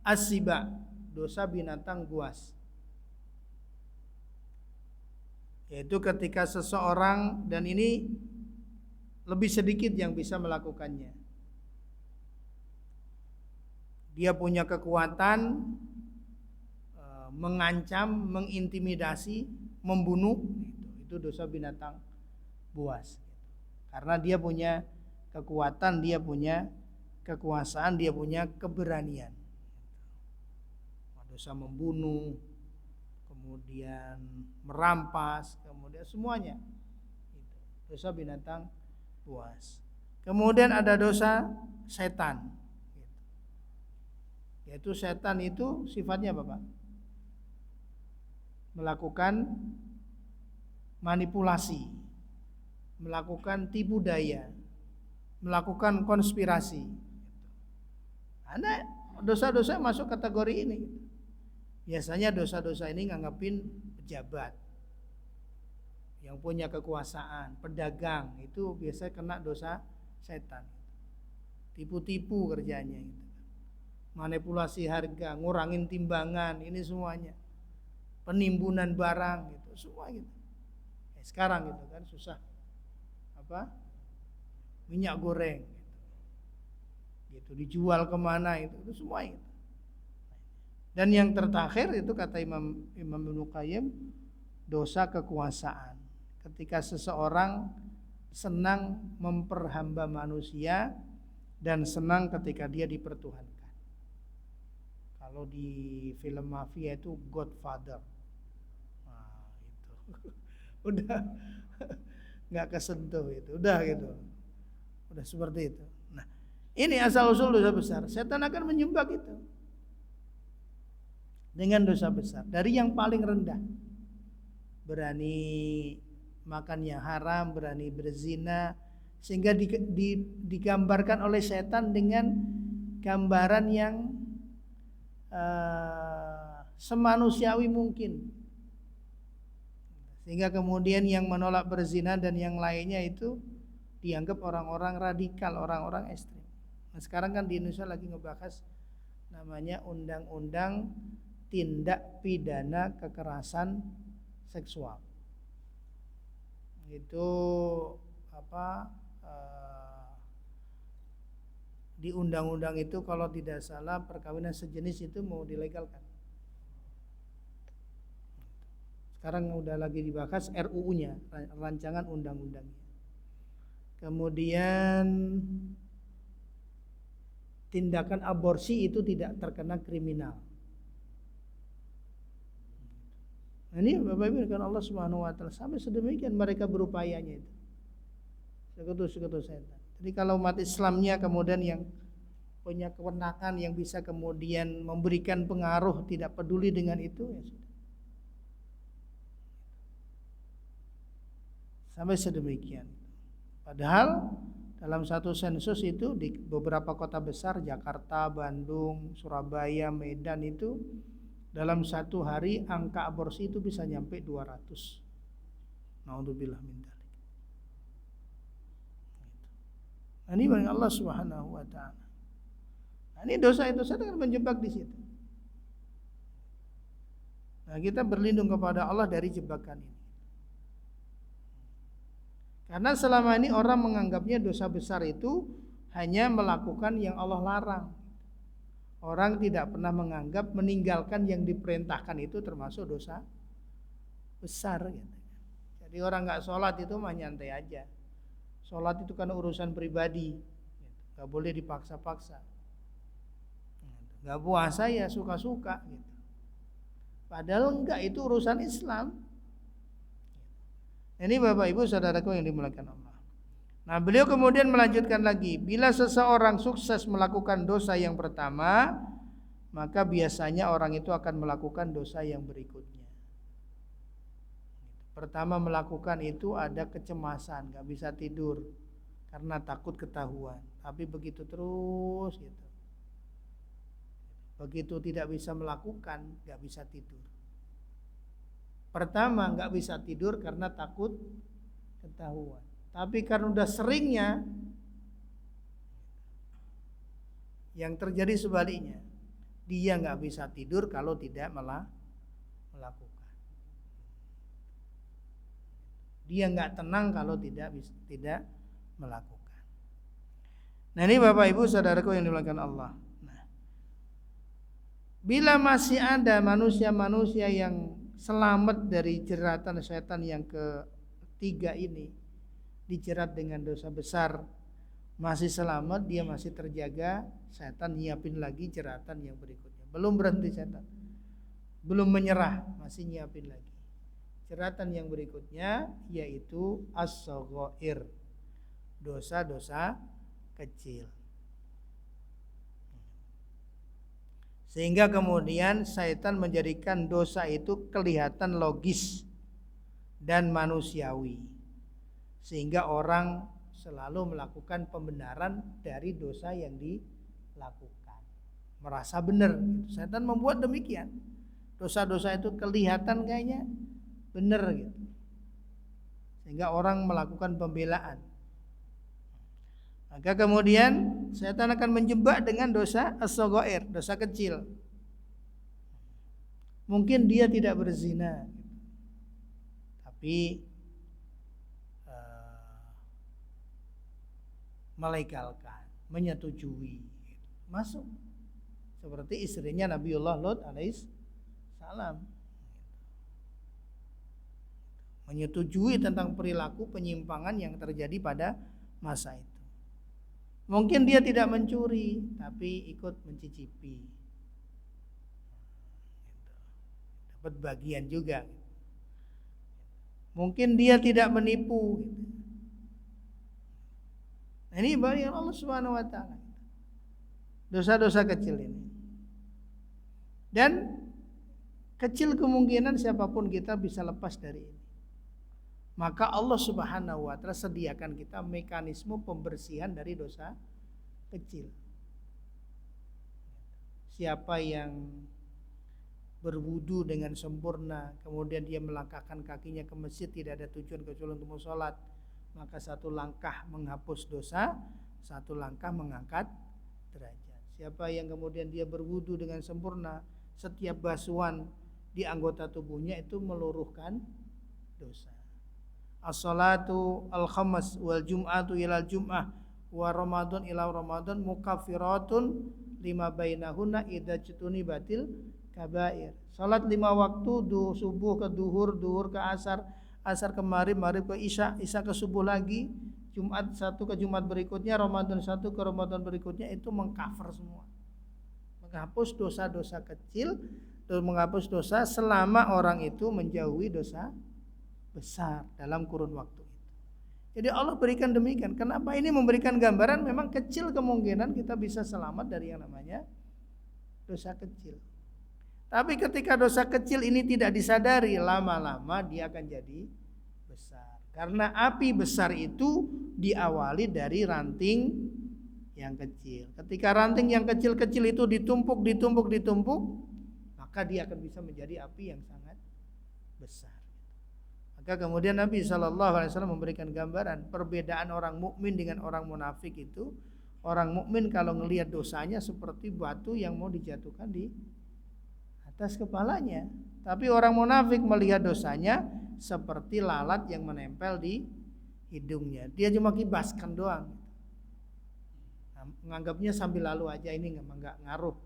as-siba, dosa binatang buas. Yaitu ketika seseorang, dan ini lebih sedikit yang bisa melakukannya. Dia punya kekuatan mengancam, mengintimidasi, membunuh, itu dosa binatang buas. Karena dia punya kekuatan, dia punya kekuasaan, dia punya keberanian. Dosa membunuh, kemudian merampas, kemudian semuanya. Dosa binatang buas. Kemudian ada dosa setan. Yaitu setan itu sifatnya apa, Pak? Melakukan manipulasi, melakukan tipu daya, melakukan konspirasi. Ada dosa-dosa masuk kategori ini. Biasanya dosa-dosa ini nganggapin pejabat yang punya kekuasaan, pedagang, itu biasa kena dosa setan. Tipu-tipu kerjanya gitu. Manipulasi harga, ngurangin timbangan, ini semuanya. Penimbunan barang gitu, semua gitu. Sekarang gitu kan susah apa? Minyak goreng gitu. Dijual kemana itu semua itu. Dan yang terakhir itu kata Imam Ibnu Qayyim, dosa kekuasaan. Ketika seseorang senang memperhamba manusia dan senang ketika dia dipertuhankan. Kalau di film mafia itu Godfather, nah, itu udah nggak kesentuh itu, udah gitu, udah seperti itu. Nah, ini asal usul dosa besar. Setan akan menjebak itu dengan dosa besar dari yang paling rendah, berani makan yang haram, berani berzina, sehingga digambarkan oleh setan dengan gambaran yang semanusiawi mungkin, sehingga kemudian yang menolak berzina dan yang lainnya itu dianggap orang-orang radikal, orang-orang ekstrem. Nah, sekarang kan di Indonesia lagi ngebahas namanya undang-undang tindak pidana kekerasan seksual. Itu apa? Di undang-undang itu kalau tidak salah perkawinan sejenis itu mau dilegalkan. Sekarang udah lagi dibahas RUU-nya, rancangan undang-undangnya. Kemudian tindakan aborsi itu tidak terkena kriminal. Nah, ini Bapak Ibu kan Allah Subhanahu wa taala sampai sedemikian mereka berupayanya itu. Sekutu-sekutu setan. Jadi kalau umat Islamnya kemudian yang punya kewenangan yang bisa kemudian memberikan pengaruh tidak peduli dengan itu, ya sudah. Sampai sedemikian. Padahal dalam satu sensus itu di beberapa kota besar, Jakarta, Bandung, Surabaya, Medan itu dalam satu hari angka aborsi itu bisa nyampe 200. Naudzubillah min dzalik. Ini bagi Allah Subhanahu wa taala. Nah, ini dosa itu saya akan menjebak di situ. Nah, kita berlindung kepada Allah dari jebakan ini. Karena selama ini orang menganggapnya dosa besar itu hanya melakukan yang Allah larang. Orang tidak pernah menganggap meninggalkan yang diperintahkan itu termasuk dosa besar gitu. Jadi orang nggak sholat itu mah nyantai aja. Sholat itu kan urusan pribadi, nggak boleh dipaksa-paksa. Nggak puasa ya suka-suka gitu. Padahal enggak, itu urusan Islam. Ini Bapak Ibu saudaraku yang dimuliakan Allah. Nah, beliau kemudian melanjutkan lagi, bila seseorang sukses melakukan dosa yang pertama, maka biasanya orang itu akan melakukan dosa yang berikutnya. Pertama melakukan itu ada kecemasan, gak bisa tidur karena takut ketahuan. Tapi begitu terus gitu. Begitu tidak bisa melakukan, gak bisa tidur. Pertama gak bisa tidur karena takut ketahuan. Tapi karena udah seringnya, yang terjadi sebaliknya, dia gak bisa tidur kalau tidak melakukan. Dia nggak tenang kalau tidak melakukan. Nah, ini Bapak Ibu saudaraku yang dimuliakan Allah. Nah, bila masih ada manusia-manusia yang selamat dari jeratan setan yang ketiga ini, dijerat dengan dosa besar, masih selamat, dia masih terjaga, setan nyiapin lagi jeratan yang berikutnya. Belum berhenti setan, belum menyerah, masih nyiapin lagi. Jeratan yang berikutnya yaitu as-saghair, dosa-dosa kecil. Sehingga kemudian syaitan menjadikan dosa itu kelihatan logis dan manusiawi. Sehingga orang selalu melakukan pembenaran dari dosa yang dilakukan. Merasa benar. Syaitan membuat demikian. Dosa-dosa itu kelihatan kayaknya benar gitu. Sehingga orang melakukan pembelaan. Maka kemudian syaitan akan menjebak dengan dosa as-shaghair, dosa kecil. Mungkin dia tidak berzina, tapi melegalkan, menyetujui, masuk. Seperti istrinya Nabiullah Lut alaihissalam, menyetujui tentang perilaku penyimpangan yang terjadi pada masa itu. Mungkin dia tidak mencuri, tapi ikut mencicipi, dapat bagian juga. Mungkin dia tidak menipu. Nah, ini bagian Allah Subhanahu wa taala. Dosa-dosa kecil ini. Dan kecil kemungkinan siapapun kita bisa lepas dari ini. Maka Allah Subhanahu wa taala sediakan kita mekanisme pembersihan dari dosa kecil. Siapa yang berwudu dengan sempurna, kemudian dia melangkahkan kakinya ke masjid tidak ada tujuan kecuali untuk sholat, maka satu langkah menghapus dosa, satu langkah mengangkat derajat. Siapa yang kemudian dia berwudu dengan sempurna, setiap basuhan di anggota tubuhnya itu meluruhkan dosa. As-salatu al-khamas wal jum'atu ilal jum'ah wa ramadan ila ramadan mukaffiratun lima bainahunna idza jutunibatil kabair. Salat 5 waktu, subuh ke duhur, duhur ke asar, asar ke maghrib, maghrib ke isya, isya ke subuh lagi, Jumat satu ke Jumat berikutnya, Ramadan satu ke Ramadan berikutnya, itu mengcover semua. Menghapus dosa-dosa kecil dan menghapus dosa selama orang itu menjauhi dosa besar dalam kurun waktu itu. Jadi Allah berikan demikian. Kenapa ini memberikan gambaran memang kecil kemungkinan kita bisa selamat dari yang namanya dosa kecil. Tapi ketika dosa kecil ini tidak disadari, lama-lama dia akan jadi besar. Karena api besar itu diawali dari ranting yang kecil. Ketika ranting yang kecil-kecil itu ditumpuk, maka dia akan bisa menjadi api yang sangat besar. Maka kemudian Nabi SAW memberikan gambaran perbedaan orang mukmin dengan orang munafik itu. Orang mukmin kalau ngelihat dosanya seperti batu yang mau dijatuhkan di atas kepalanya. Tapi orang munafik melihat dosanya seperti lalat yang menempel di hidungnya. Dia cuma kibaskan doang. Nah, menganggapnya sambil lalu aja, ini nggak ngaruh.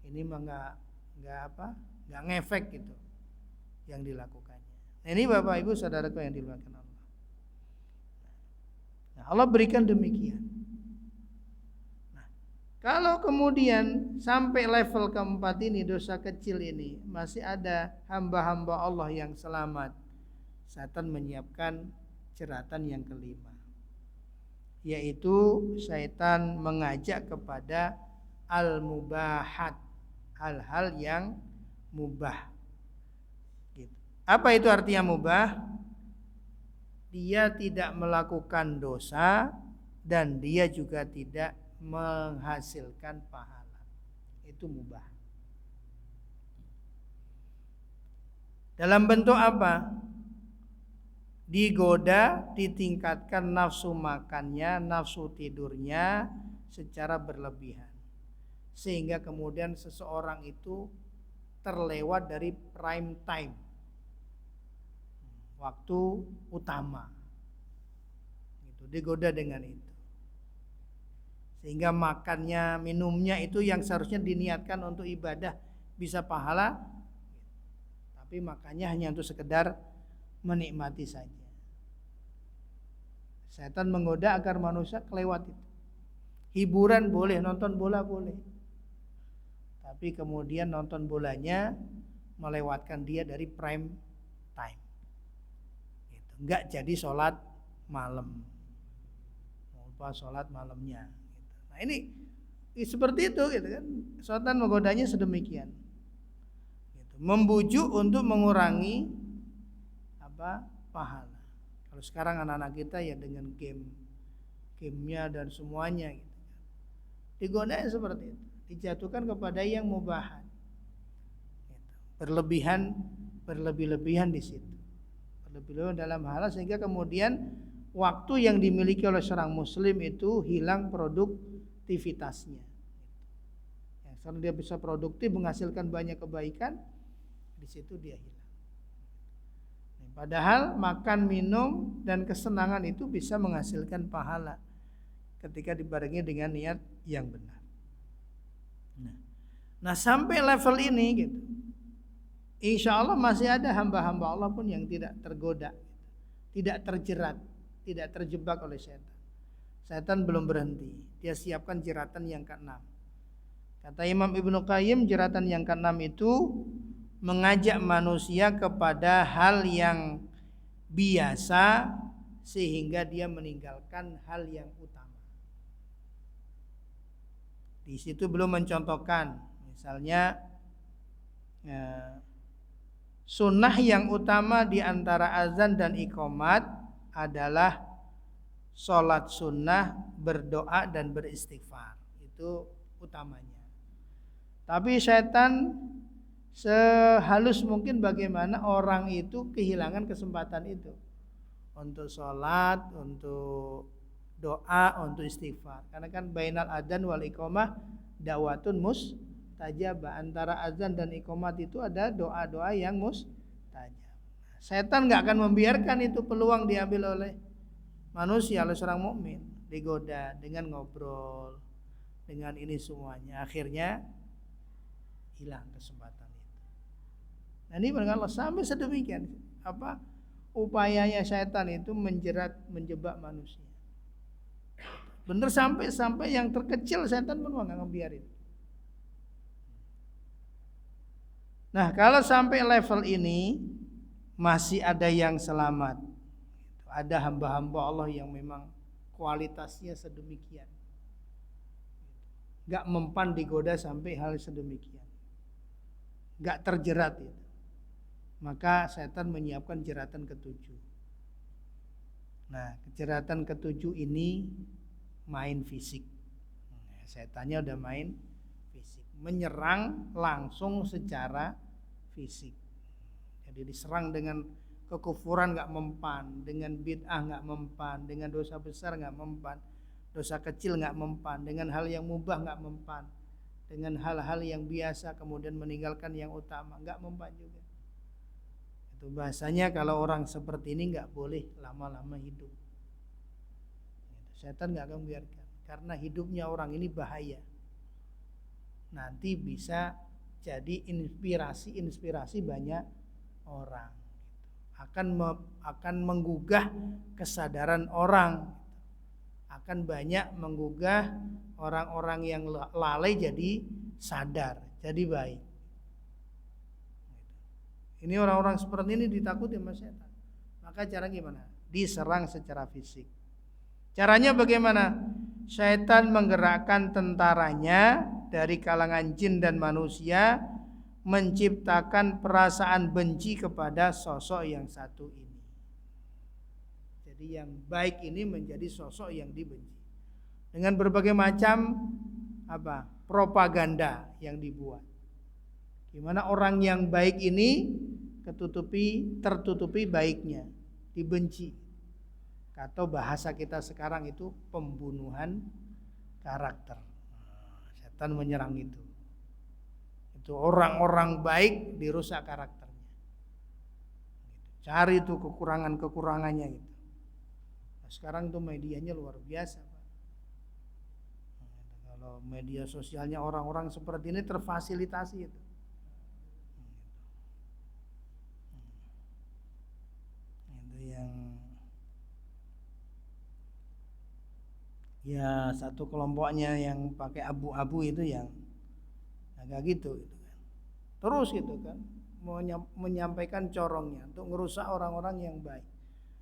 Ini mah nggak ngefek gitu yang dilakukannya. Nah, ini Bapak Ibu saudaraku yang dimuliakan Allah. Nah, Allah berikan demikian. Nah, kalau kemudian sampai level keempat ini, dosa kecil ini, masih ada hamba-hamba Allah yang selamat, Setan menyiapkan jeratan yang kelima, yaitu Setan mengajak kepada al-mubahat, hal-hal yang mubah. Apa itu artinya mubah? Dia tidak melakukan dosa dan dia juga tidak menghasilkan pahala. Itu mubah. Dalam bentuk apa? Digoda, ditingkatkan nafsu makannya, nafsu tidurnya secara berlebihan. Sehingga kemudian seseorang itu terlewat dari prime time, waktu utama, gitu, digoda dengan itu, sehingga makannya, minumnya itu yang seharusnya diniatkan untuk ibadah bisa pahala, tapi makannya hanya untuk sekedar menikmati saja. Setan menggoda agar manusia kelewat itu. Hiburan boleh, nonton bola boleh, tapi kemudian nonton bolanya melewatkan dia dari prime time. Enggak jadi sholat malam, lupa sholat malamnya. Nah, ini Seperti itu gitu kan. Setan menggodanya sedemikian. Gitu. Membujuk untuk mengurangi pahala. Kalau sekarang anak-anak kita ya dengan gamenya dan semuanya gitu. Digodain seperti itu, dijatuhkan kepada yang mubahat. Gitu. Berlebih-lebihan di situ. Berlebih-lebihan dalam hal sehingga kemudian waktu yang dimiliki oleh seorang muslim itu hilang produktivitasnya. Yang sekarang dia bisa produktif menghasilkan banyak kebaikan, di situ dia hilang. Padahal makan, minum, dan kesenangan itu bisa menghasilkan pahala ketika dibarengi dengan niat yang benar. Nah sampai level ini gitu, insya Allah masih ada hamba-hamba Allah pun yang tidak tergoda, tidak terjerat, tidak terjebak oleh setan. Setan belum berhenti, dia siapkan jeratan yang ke-6. Kata Imam Ibnu Qayyim, jeratan yang ke-6 itu mengajak manusia kepada hal yang biasa sehingga dia meninggalkan hal yang utama. Di situ belum mencontohkan, misalnya sunnah yang utama di antara azan dan iqamat adalah sholat sunnah, berdoa dan beristighfar. Itu utamanya. Tapi setan sehalus mungkin bagaimana orang itu kehilangan kesempatan itu untuk sholat, untuk doa, untuk istighfar. Karena kan bainal adzan wal iqamah da'watun mustajabah. Antara azan dan iqamat itu ada doa-doa yang mustajab. Setan nggak akan membiarkan itu peluang diambil oleh manusia, oleh seorang mukmin, digoda dengan ngobrol, dengan ini semuanya. Akhirnya hilang kesempatan. Nah ini Allah sampai sedemikian upayanya syaitan itu menjebak manusia. Bener sampai yang terkecil syaitan pun nggak ngebiarin. Nah kalau sampai level ini masih ada yang selamat. Ada hamba-hamba Allah yang memang kualitasnya sedemikian, nggak mempan digoda sampai hal sedemikian, nggak terjerat itu. Maka setan menyiapkan jeratan ke-7. Nah, jeratan ke-7 ini main fisik. Nah, setannya udah main fisik, menyerang langsung secara fisik. Jadi diserang dengan kekufuran nggak mempan, dengan bid'ah nggak mempan, dengan dosa besar nggak mempan, dosa kecil nggak mempan, dengan hal yang mubah nggak mempan, dengan hal-hal yang biasa kemudian meninggalkan yang utama nggak mempan juga. Bahasanya kalau orang seperti ini nggak boleh lama-lama hidup. Setan nggak akan membiarkan, karena hidupnya orang ini bahaya. Nanti bisa jadi inspirasi banyak orang. Akan menggugah kesadaran orang. Akan banyak menggugah orang-orang yang lalai jadi sadar, jadi baik. Ini orang-orang seperti ini ditakuti sama setan. Maka cara gimana? Diserang secara fisik. Caranya bagaimana? Setan menggerakkan tentaranya dari kalangan jin dan manusia, menciptakan perasaan benci kepada sosok yang satu ini. Jadi yang baik ini menjadi sosok yang dibenci. Dengan berbagai macam propaganda yang dibuat. Gimana orang yang baik ini tertutupi baiknya, dibenci. Atau bahasa kita sekarang itu pembunuhan karakter. Setan menyerang itu. Itu orang-orang baik dirusak karakternya. Cari tuh kekurangannya gitu. Nah, sekarang tuh medianya luar biasa, Pak. Kalau media sosialnya orang-orang seperti ini terfasilitasi itu. Ya satu kelompoknya yang pakai abu-abu itu yang agak gitu kan. Terus gitu kan menyampaikan corongnya untuk merusak orang-orang yang baik.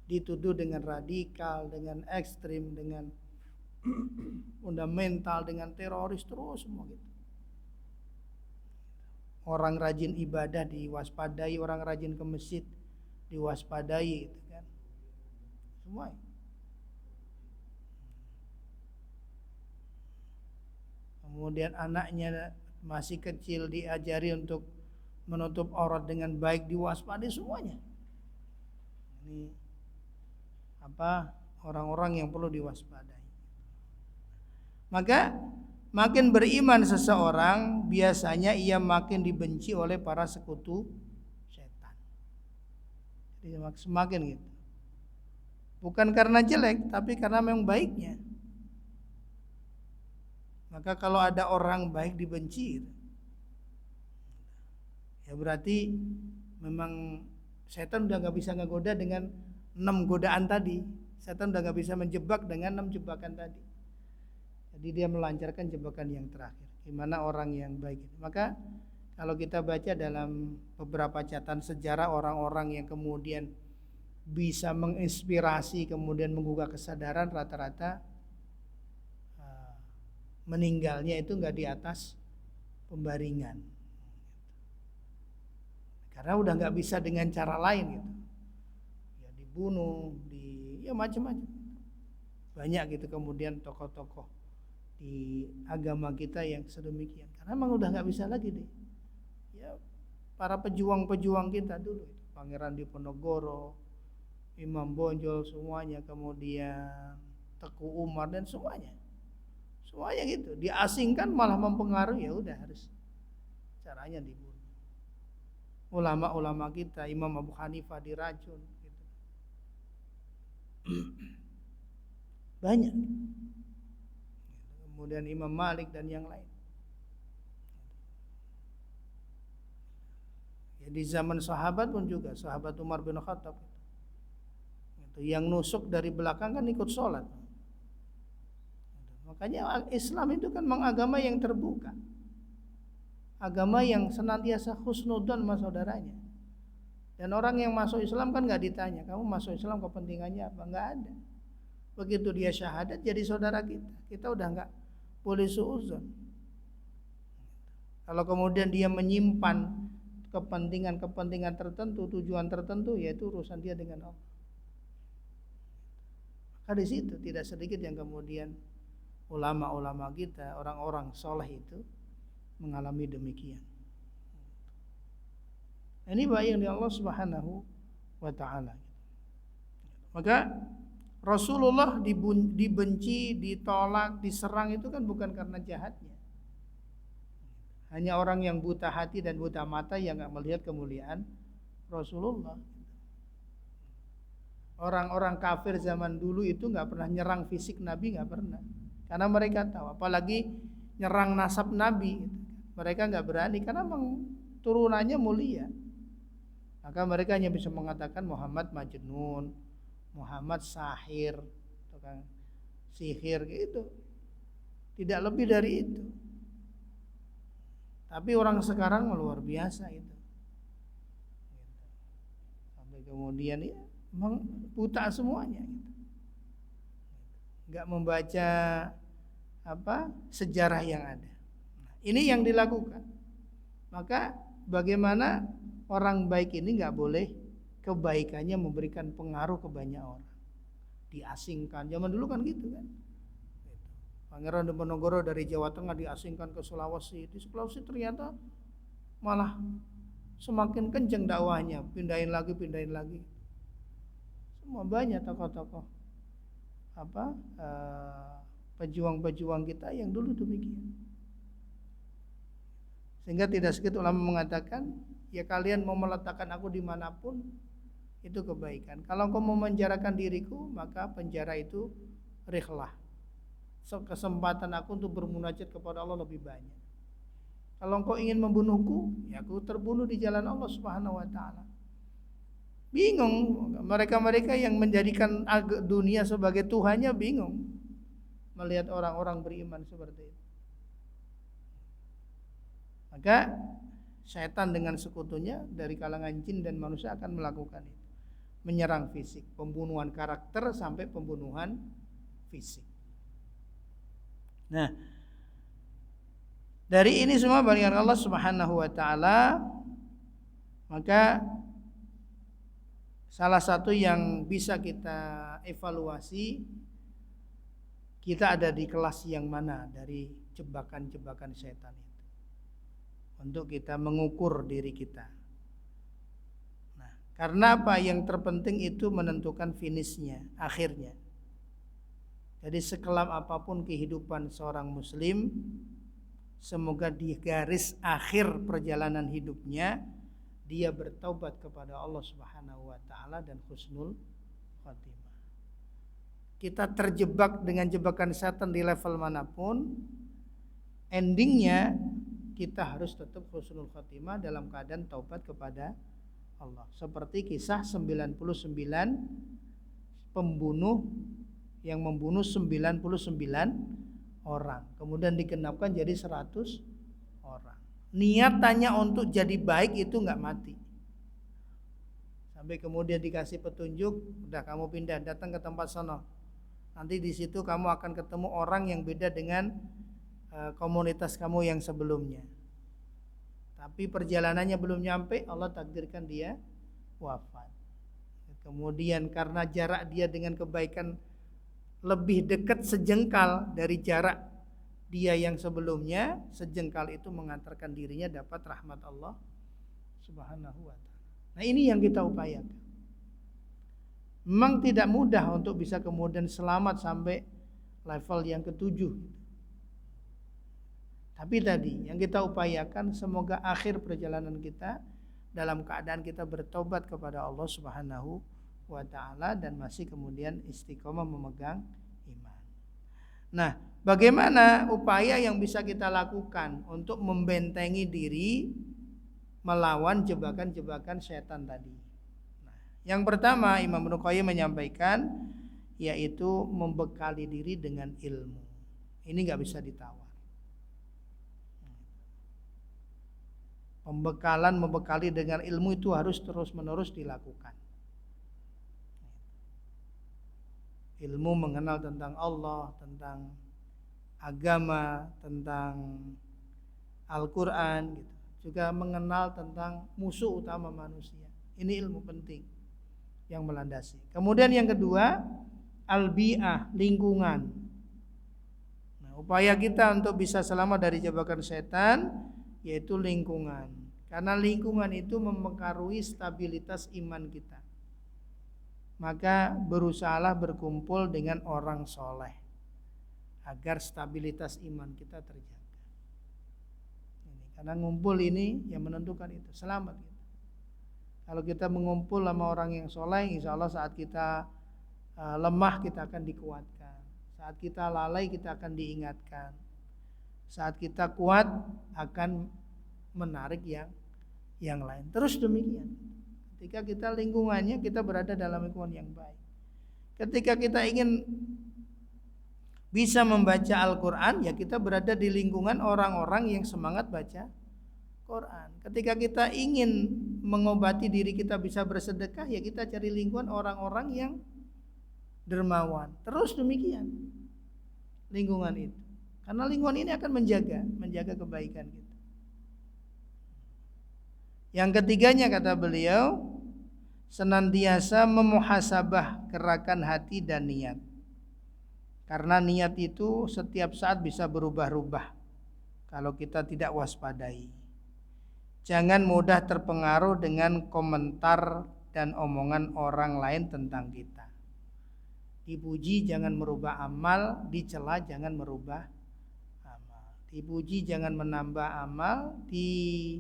Dituduh dengan radikal, dengan ekstrim, dengan fundamental dengan teroris terus semua gitu. Orang rajin ibadah diwaspadai, orang rajin ke masjid diwaspadai gitu kan. Semua. Kemudian anaknya masih kecil diajari untuk menutup aurat dengan baik, diwaspadai semuanya. Ini orang-orang yang perlu diwaspadai. Maka makin beriman seseorang, biasanya ia makin dibenci oleh para sekutu setan. Jadi semakin gitu. Bukan karena jelek, tapi karena memang baiknya. Maka kalau ada orang baik dibenci, ya berarti memang setan udah gak bisa ngegoda dengan 6 godaan tadi. Setan udah gak bisa menjebak dengan 6 jebakan tadi. Jadi dia melancarkan jebakan yang terakhir. Gimana orang yang baik. Maka kalau kita baca dalam beberapa catatan sejarah orang-orang yang kemudian bisa menginspirasi, kemudian menggugah kesadaran, rata-rata meninggalnya itu nggak di atas pembaringan, karena udah nggak bisa dengan cara lain gitu. Ya dibunuh, ya macam-macam. Banyak gitu kemudian tokoh-tokoh di agama kita yang sedemikian, karena memang udah nggak bisa lagi deh. Ya para pejuang-pejuang kita dulu, Pangeran Diponegoro, Imam Bonjol semuanya, kemudian Teku Umar dan semuanya gitu. Diasingkan malah mempengaruhi, ya udah harus caranya dibunuh. Ulama-ulama kita, Imam Abu Hanifah diracun gitu. Banyak. Kemudian Imam Malik dan yang lain. Ya, di zaman sahabat pun juga, sahabat Umar bin Khattab itu yang nusuk dari belakang kan ikut sholat. Makanya Islam itu kan agama yang terbuka, agama yang senantiasa husnudzon sama saudaranya. Dan orang yang masuk Islam kan nggak ditanya, kamu masuk Islam kepentingannya apa? Nggak ada. Begitu dia syahadat jadi saudara kita udah nggak boleh suudzon. Kalau kemudian dia menyimpan kepentingan tertentu, tujuan tertentu, yaitu urusan dia dengan Allah. Maka di situ tidak sedikit yang kemudian ulama-ulama kita, orang-orang soleh itu mengalami demikian. Ini baik yang di Allah Subhanahu wa ta'ala. Maka Rasulullah dibenci, ditolak, diserang itu kan bukan karena jahatnya. Hanya orang yang buta hati dan buta mata yang gak melihat kemuliaan Rasulullah. Orang-orang kafir zaman dulu itu gak pernah nyerang fisik Nabi, gak pernah. Karena mereka tahu, apalagi nyerang nasab Nabi, mereka nggak berani karena memang turunannya mulia. Maka mereka hanya bisa mengatakan Muhammad majnun, Muhammad sahir, tukang sihir gitu. Tidak lebih dari itu. Tapi orang sekarang luar biasa itu. Sampai kemudian ya memang buta semuanya. Nggak membaca sejarah yang ada. Ini yang dilakukan. Maka bagaimana orang baik ini nggak boleh kebaikannya memberikan pengaruh ke banyak orang, diasingkan. Zaman dulu kan gitu kan. Pangeran Diponegoro dari Jawa Tengah diasingkan ke Sulawesi. Di Sulawesi ternyata malah semakin kenceng dakwahnya, pindahin lagi. Semua banyak tokoh-tokoh pejuang-pejuang kita yang dulu demikian. Sehingga tidak sedikit ulama mengatakan, ya kalian mau meletakkan aku dimanapun itu kebaikan. Kalau engkau mau menjarakan diriku, maka penjara itu rihlah. Kesempatan aku untuk bermunajat kepada Allah lebih banyak. Kalau engkau ingin membunuhku, ya aku terbunuh di jalan Allah Subhanahu wa ta'ala. Bingung mereka-mereka yang menjadikan dunia sebagai Tuhannya, bingung melihat orang-orang beriman seperti itu. Maka setan dengan sekutunya dari kalangan jin dan manusia akan melakukan itu, menyerang fisik, pembunuhan karakter sampai pembunuhan fisik. Nah, dari ini semua bagian Allah Subhanahu wa taala, maka salah satu yang bisa kita evaluasi, kita ada di kelas yang mana dari jebakan-jebakan setan itu, untuk kita mengukur diri kita. Nah, karena apa? Yang terpenting itu menentukan finishnya, akhirnya. Jadi sekelam apapun kehidupan seorang muslim, semoga di garis akhir perjalanan hidupnya dia bertaubat kepada Allah Subhanahu wa taala dan husnul khatimah. Kita terjebak dengan jebakan setan di level manapun, endingnya kita harus tetap husnul khatimah dalam keadaan taubat kepada Allah. Seperti kisah 99 pembunuh yang membunuh 99 orang, kemudian digenapkan jadi 100 orang. Niatannya untuk jadi baik itu nggak mati. Sampai kemudian dikasih petunjuk, udah kamu pindah, datang ke tempat sono. Nanti di situ kamu akan ketemu orang yang beda dengan komunitas kamu yang sebelumnya. Tapi perjalanannya belum nyampe, Allah takdirkan dia wafat. Kemudian karena jarak dia dengan kebaikan lebih dekat sejengkal dari jarak dia yang sebelumnya, sejengkal itu mengantarkan dirinya dapat rahmat Allah Subhanahu wa taala. Nah, ini yang kita upayakan. Memang tidak mudah untuk bisa kemudian selamat sampai level yang ketujuh. Tapi tadi yang kita upayakan, semoga akhir perjalanan kita dalam keadaan kita bertobat kepada Allah Subhanahu wa taala dan masih kemudian istiqomah memegang iman. Nah, bagaimana upaya yang bisa kita lakukan untuk membentengi diri melawan jebakan-jebakan setan tadi? Nah, yang pertama Imam Ibnu Qayyim menyampaikan, yaitu membekali diri dengan ilmu. Ini nggak bisa ditawar. Membekali dengan ilmu itu harus terus-menerus dilakukan. Ilmu mengenal tentang Allah, tentang agama, tentang Al-Quran, gitu. Juga mengenal tentang musuh utama manusia. Ini ilmu penting yang melandasi. Kemudian yang kedua, al-bi'ah, lingkungan. Nah, upaya kita untuk bisa selamat dari jebakan setan yaitu lingkungan. Karena lingkungan itu mempengaruhi stabilitas iman kita. Maka berusahalah berkumpul dengan orang soleh agar stabilitas iman kita terjaga. Karena ngumpul ini yang menentukan itu, selamat kita. Kalau kita mengumpul sama orang yang soleh, insya Allah saat kita lemah kita akan dikuatkan. Saat kita lalai kita akan diingatkan. Saat kita kuat akan menarik yang lain. Terus demikian. Ketika kita lingkungannya kita berada dalam lingkungan yang baik. Ketika kita ingin bisa membaca Al-Quran, ya kita berada di lingkungan orang-orang yang semangat baca Quran. Ketika kita ingin mengobati diri kita bisa bersedekah, ya kita cari lingkungan orang-orang yang dermawan. Terus demikian lingkungan itu. Karena lingkungan ini akan menjaga kebaikan kita. Yang ketiganya kata beliau, senantiasa memuhasabah gerakan hati dan niat. Karena niat itu setiap saat bisa berubah-ubah kalau kita tidak waspadai. Jangan mudah terpengaruh dengan komentar dan omongan orang lain tentang kita. Dipuji jangan merubah amal, dicela jangan merubah amal. Dipuji jangan menambah amal, dicaci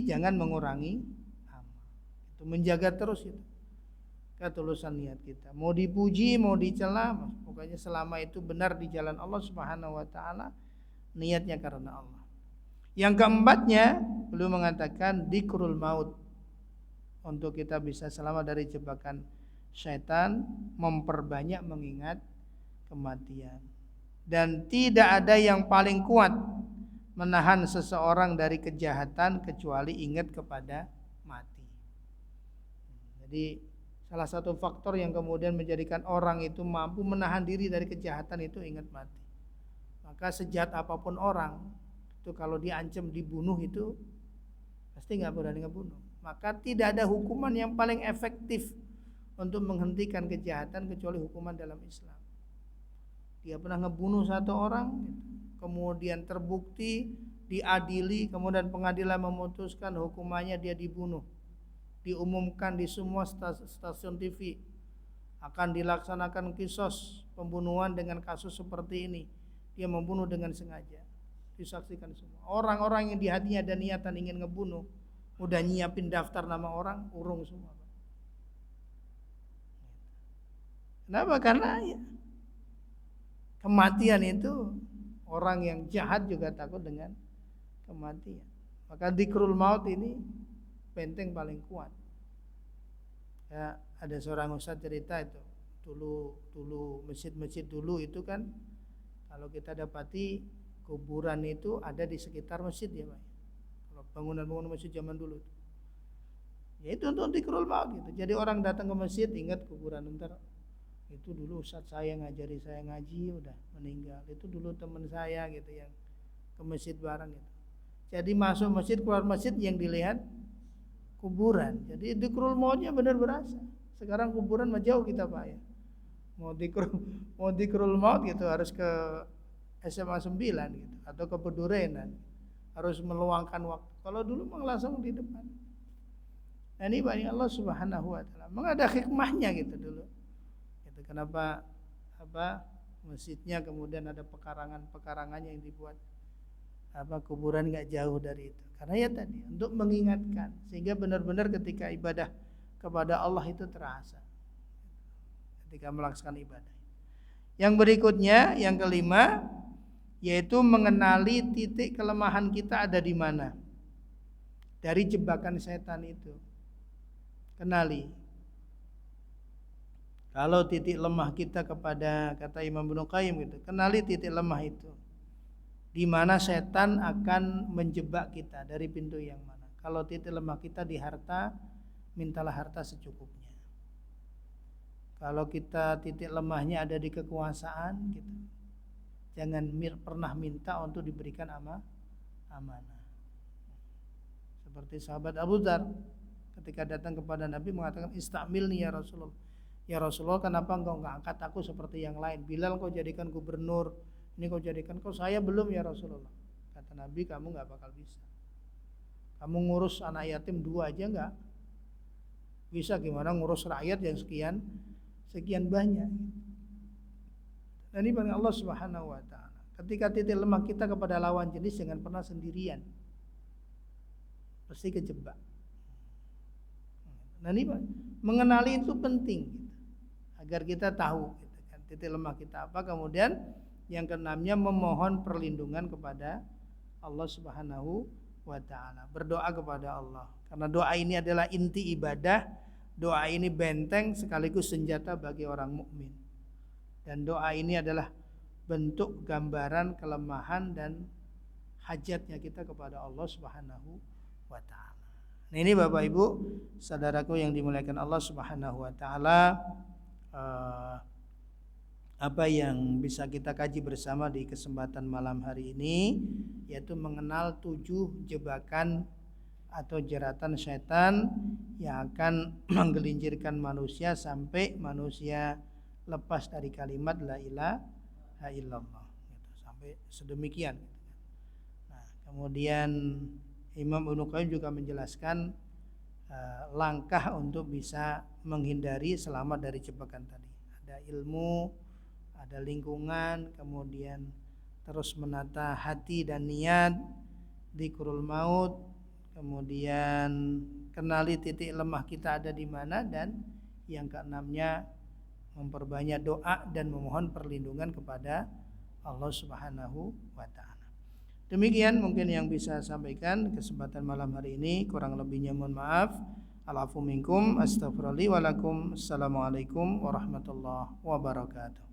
jangan mengurangi amal. Itu menjaga terus itu ketulusan niat kita. Mau dipuji, mau dicela, pokoknya selama itu benar di jalan Allah Subhanahu wa taala, niatnya karena Allah. Yang keempatnya, beliau mengatakan dzikrul maut. Untuk kita bisa selamat dari jebakan syaitan, memperbanyak mengingat kematian. Dan tidak ada yang paling kuat menahan seseorang dari kejahatan kecuali ingat kepada mati. Jadi Salah satu faktor yang kemudian menjadikan orang itu mampu menahan diri dari kejahatan itu ingat mati. Maka sejahat apapun orang itu kalau diancam dibunuh itu pasti nggak berani ngebunuh. Maka tidak ada hukuman yang paling efektif untuk menghentikan kejahatan kecuali hukuman dalam Islam. Dia pernah ngebunuh satu orang, kemudian terbukti, diadili, kemudian pengadilan memutuskan hukumannya dia dibunuh. Diumumkan di semua stasiun TV akan dilaksanakan kisos pembunuhan dengan kasus seperti ini. Dia membunuh dengan sengaja, disaksikan semua. Orang-orang yang di hatinya ada niatan ingin ngebunuh, udah nyiapin daftar nama orang, urung semua. Kenapa? Karena ya, kematian itu orang yang jahat juga takut dengan kematian. Maka dzikrul maut ini benteng paling kuat. Ya, ada seorang ustaz cerita itu dulu masjid-masjid dulu itu kan kalau kita dapati kuburan itu ada di sekitar masjid ya Pak. Kalau bangunan-bangunan masjid zaman dulu ya itu untuk dzikrul maut gitu. Jadi orang datang ke masjid ingat kuburan, ntar itu dulu ustaz saya ngajari saya ngaji udah meninggal, itu dulu teman saya gitu yang ke masjid bareng gitu. Jadi masuk masjid keluar masjid yang dilihat kuburan. Jadi dzikrul mautnya benar berasa. Sekarang kuburan mah jauh kita Pak ya. Mau dzikrul maut gitu harus ke SMA 9 gitu atau ke Pedurenan. Harus meluangkan waktu. Kalau dulu mah langsung di depan. Nah, ini banyak Allah Subhanahu wa taala. Memang ada hikmahnya gitu dulu. Gitu. Kenapa masjidnya kemudian ada pekarangannya yang dibuat kuburan enggak jauh dari itu. Karena ya tadi untuk mengingatkan sehingga benar-benar ketika ibadah kepada Allah itu terasa ketika melaksanakan ibadah. Yang berikutnya, yang kelima, yaitu mengenali titik kelemahan kita ada di mana. Dari jebakan setan itu. Kenali. Kalau titik lemah kita kepada kata Imam Ibnu Qayyim gitu, kenali titik lemah itu. Di mana setan akan menjebak kita dari pintu yang mana. Kalau titik lemah kita di harta, mintalah harta secukupnya. Kalau kita titik lemahnya ada di kekuasaan gitu, jangan pernah minta untuk diberikan amanah. Seperti sahabat Abu Dzar ketika datang kepada Nabi mengatakan istamilni ya Rasulullah. Ya Rasulullah, kenapa engkau enggak angkat aku seperti yang lain? Bilal kau jadikan gubernur, ini kau jadikan, kau saya belum ya Rasulullah. Kata Nabi, kamu enggak bakal bisa. Kamu ngurus anak yatim 2 aja enggak bisa, gimana ngurus rakyat yang sekian banyak. Dan ini bagi Allah Subhanahu wa taala. Ketika titik lemah kita kepada lawan jenis jangan pernah sendirian. Pasti kejebak. Nah, ini mengenali itu penting gitu, agar kita tahu gitu kan, titik lemah kita apa. Kemudian yang keenamnya memohon perlindungan kepada Allah Subhanahu wa taala. Berdoa kepada Allah. Karena doa ini adalah inti ibadah. Doa ini benteng sekaligus senjata bagi orang mukmin. Dan doa ini adalah bentuk gambaran kelemahan dan hajatnya kita kepada Allah Subhanahu wa taala. Nah, ini Bapak Ibu, saudaraku yang dimuliakan Allah Subhanahu wa taala, apa yang bisa kita kaji bersama di kesempatan malam hari ini yaitu mengenal 7 jebakan atau jeratan setan yang akan menggelincirkan manusia sampai manusia lepas dari kalimat la ilaha illallah gitu, sampai sedemikian. Nah, kemudian Imam Ibnu Qayyim juga menjelaskan langkah untuk bisa menghindari selamat dari jebakan tadi. Ada ilmu, ada lingkungan, kemudian terus menata hati dan niat, dzikrul maut, kemudian kenali titik lemah kita ada di mana, dan yang keenamnya memperbanyak doa dan memohon perlindungan kepada Allah Subhanahu wa taala. Demikian mungkin yang bisa saya sampaikan kesempatan malam hari ini, kurang lebihnya mohon maaf. Al-afu minkum, astaghfirullahi wa lakum. Assalamualaikum warahmatullahi wabarakatuh.